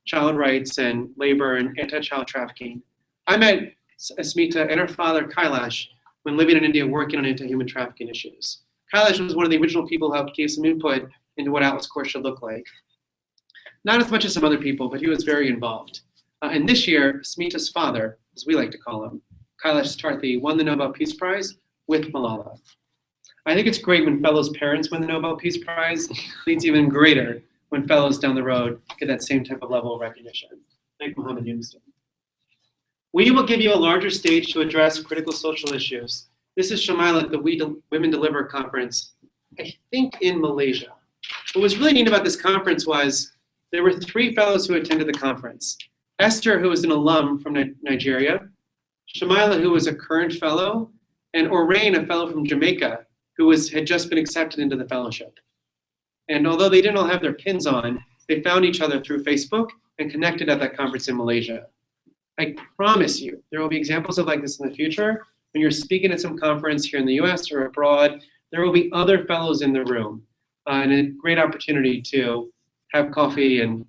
child rights and labor and anti-child trafficking. I met Asmita and her father Kailash when living in India working on anti-human trafficking issues. Kailash was one of the original people who helped give some input into what Atlas Corps should look like. Not as much as some other people, but he was very involved. And this year, Asmita's father, as we like to call him, Kailash Satyarthi, won the Nobel Peace Prize with Malala. I think it's great when fellows' parents win the Nobel Peace Prize. It's even greater when fellows down the road get that same type of level of recognition, like Muhammad Yunus did. We will give you a larger stage to address critical social issues. This is Shamila at the Women Deliver conference, I think in Malaysia. What was really neat about this conference was there were 3 fellows who attended the conference. Esther, who was an alum from Nigeria, Shamila, who was a current fellow, and Orain, a fellow from Jamaica, who had just been accepted into the fellowship. And although they didn't all have their pins on, they found each other through Facebook and connected at that conference in Malaysia. I promise you, there will be examples of like this in the future. When you're speaking at some conference here in the US or abroad, there will be other fellows in the room, and a great opportunity to have coffee and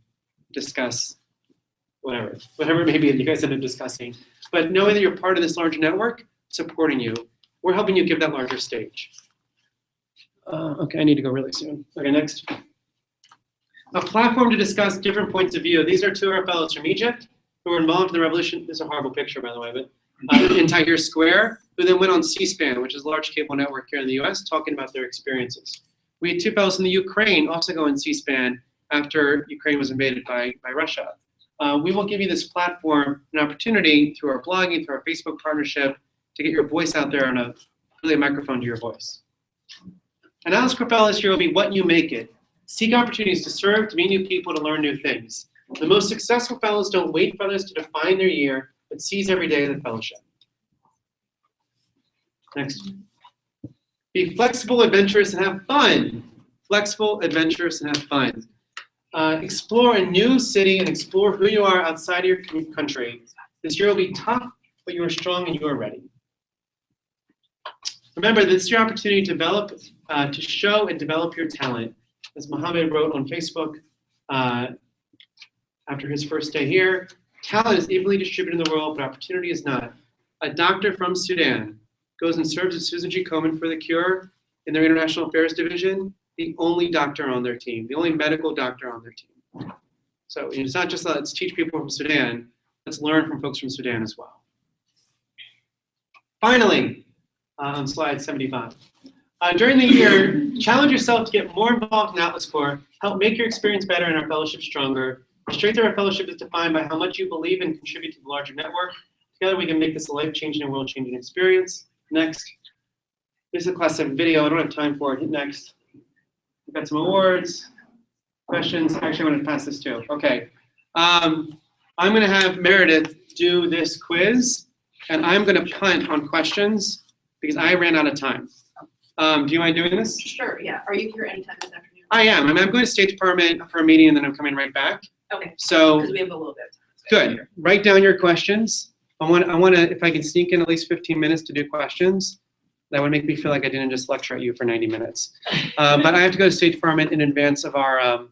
discuss whatever it may be that you guys end up discussing. But knowing that you're part of this large network, supporting you, we're helping you give that larger stage. Okay, I need to go really soon. Okay, next. A platform to discuss different points of view. These are 2 of our fellows from Egypt who were involved in the revolution. This is a horrible picture, by the way, but in Tahrir Square, who then went on C-SPAN, which is a large cable network here in the US, talking about their experiences. We had 2 fellows in the Ukraine also go on C-SPAN after Ukraine was invaded by Russia. We will give you this platform, an opportunity through our blogging, through our Facebook partnership, to get your voice out there on a microphone to your voice. An Atlas Corps Fellow this year will be what you make it. Seek opportunities to serve, to meet new people, to learn new things. The most successful fellows don't wait for others to define their year, but seize every day of the fellowship. Next. Be flexible, adventurous, and have fun. Flexible, adventurous, and have fun. Explore a new city and explore who you are outside of your country. This year will be tough, but you are strong and you are ready. Remember, this is your opportunity to develop, to show and develop your talent. As Mohammed wrote on Facebook after his first day here, talent is evenly distributed in the world, but opportunity is not. A doctor from Sudan goes and serves at Susan G. Komen for the Cure in their International Affairs Division, the only doctor on their team, the only medical doctor on their team. So it's not just let's teach people from Sudan, let's learn from folks from Sudan as well. Finally, on slide 75. During the year, challenge yourself to get more involved in Atlas Corps, help make your experience better and our fellowship stronger. The strength of our fellowship is defined by how much you believe and contribute to the larger network. Together we can make this a life-changing and world-changing experience. Next. This is a class 7 video. I don't have time for it. Hit next. We've got some awards, questions. Actually, I'm going to pass this too. Okay. I'm going to have Meredith do this quiz, and I'm going to punt on questions because I ran out of time. Do you mind doing this? Sure, yeah. Are you here anytime this afternoon? I am. I'm going to State Department for a meeting, and then I'm coming right back. Okay, So because we have a little bit of time. good. Write down your questions. I want to, if I can sneak in at least 15 minutes to do questions, that would make me feel like I didn't just lecture at you for 90 minutes. But I have to go to State Department in advance of our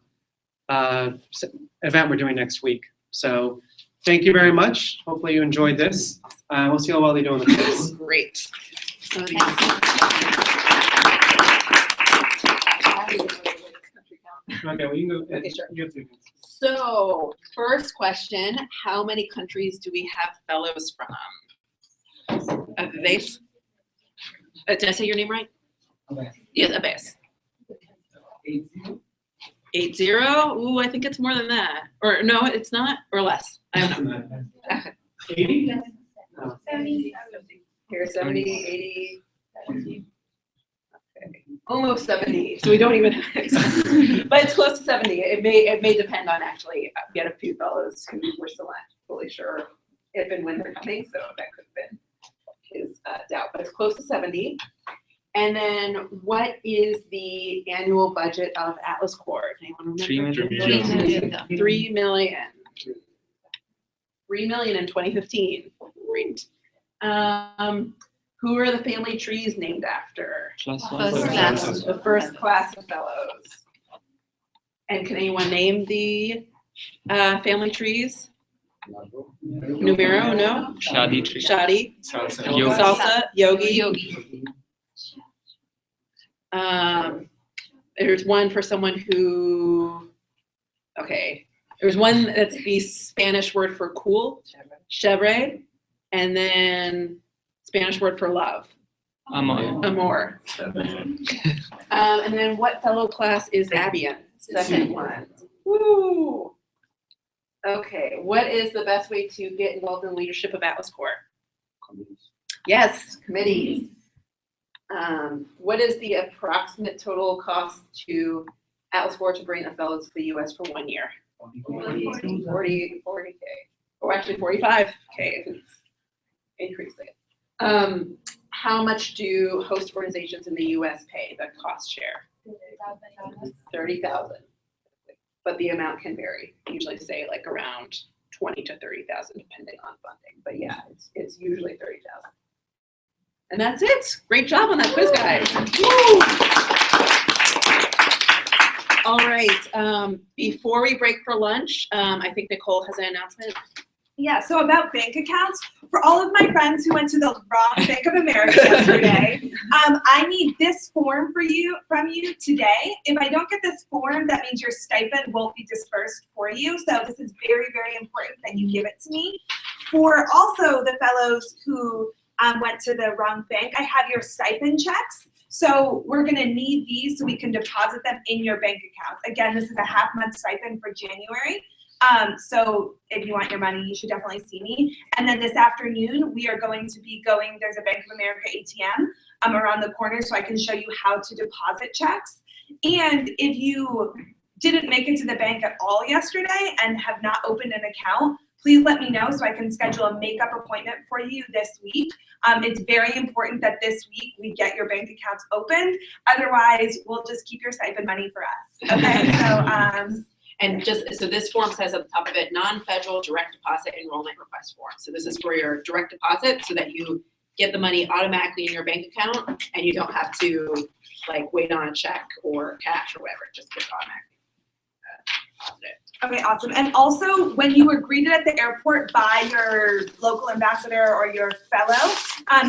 event we're doing next week. So thank you very much. Hopefully you enjoyed this. We'll see how well they do in the quiz. Great. Okay, well, you can go. Okay, sure. You have to. So, first question, how many countries do we have fellows from? Abbas? Did I say your name right? Okay. Yes, Abbas. 80. 80? Ooh, I think it's more than that. Or no, it's not, or less. I don't know. 80? Here, 70, 80. Okay. Almost 70, so we don't even but it's close to 70. It may depend on actually, we had a few fellows who we're still not fully sure if and when they're coming, so that could have been his doubt, but it's close to 70. And then what is the annual budget of Atlas Corps? Anyone remember? 3 million. 3 million. 3 million in 2015. Great. Who are the family trees named after? First class. The first class of fellows. And can anyone name the family trees? Numero, no? Shadi tree. Shadi, Yogi. Salsa, Yogi. Yogi. There's one for someone who, okay. There's one that's the Spanish word for cool, chevre, and then Spanish word for love, amor. And then what fellow class is Abian? Second one. Woo! Okay, what is the best way to get involved in the leadership of Atlas Corps? Yes, committees. What is the approximate total cost to Atlas Corps to bring a fellow to the US for 1 year? 40K. Oh, actually 45K. It's increasing. How much do host organizations in the US pay, the cost share? 30,000. But the amount can vary. Usually say like around 20 to 30,000 depending on funding. But yeah, it's usually 30,000. And that's it. Great job on that quiz, guys. Woo! All right. Before we break for lunch, I think Nicole has an announcement. Yeah, so about bank accounts, for all of my friends who went to the wrong Bank of America yesterday, I need this form from you today. If I don't get this form, that means your stipend won't be dispersed for you. So this is very, very important that you give it to me. For also the fellows who went to the wrong bank, I have your stipend checks. So we're gonna need these so we can deposit them in your bank account. Again, this is a half-month stipend for January. So if you want your money, you should definitely see me. And then this afternoon, we are going to be going, there's a Bank of America ATM around the corner so I can show you how to deposit checks. And if you didn't make it to the bank at all yesterday and have not opened an account, please let me know so I can schedule a makeup appointment for you this week. It's very important that this week we get your bank accounts opened. Otherwise, we'll just keep your stipend money for us. Okay, so. And just, so this form says at the top of it, non-federal direct deposit enrollment request form. So this is for your direct deposit so that you get the money automatically in your bank account and you don't have to like wait on a check or cash or whatever, it just gets automatically deposited. Okay, awesome. And also, when you were greeted at the airport by your local ambassador or your fellow,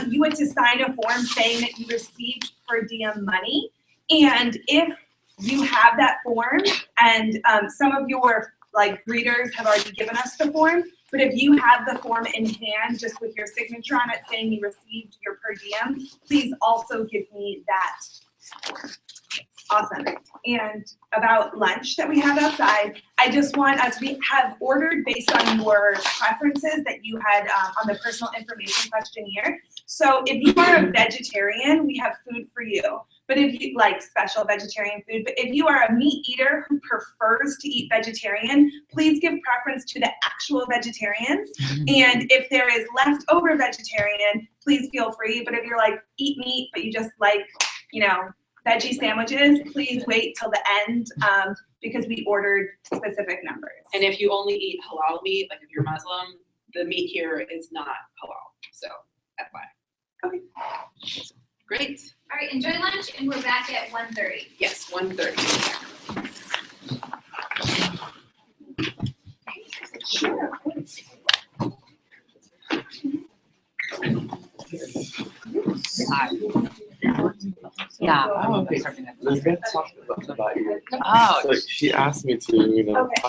you had to sign a form saying that you received per diem money. And if you have that form and some of your like greeters have already given us the form. But if you have the form in hand, just with your signature on it saying you received your per diem, please also give me that. Awesome. And about lunch that we have outside, I just want us, we have ordered based on your preferences that you had on the personal information questionnaire. So if you are a vegetarian, we have food for you. But if you like special vegetarian food, but if you are a meat eater who prefers to eat vegetarian, please give preference to the actual vegetarians. And if there is leftover vegetarian, please feel free. But if you're like, eat meat, but you just like, you know, veggie sandwiches, please wait till the end because we ordered specific numbers. And if you only eat halal meat, like if you're Muslim, the meat here is not halal. So FYI. Okay. Great. All right, enjoy lunch, and we're back at 1:30. Yes, 1:30. Sure. Yeah. Oh, okay. We're gonna talk about you. Oh. So she asked me to, Okay.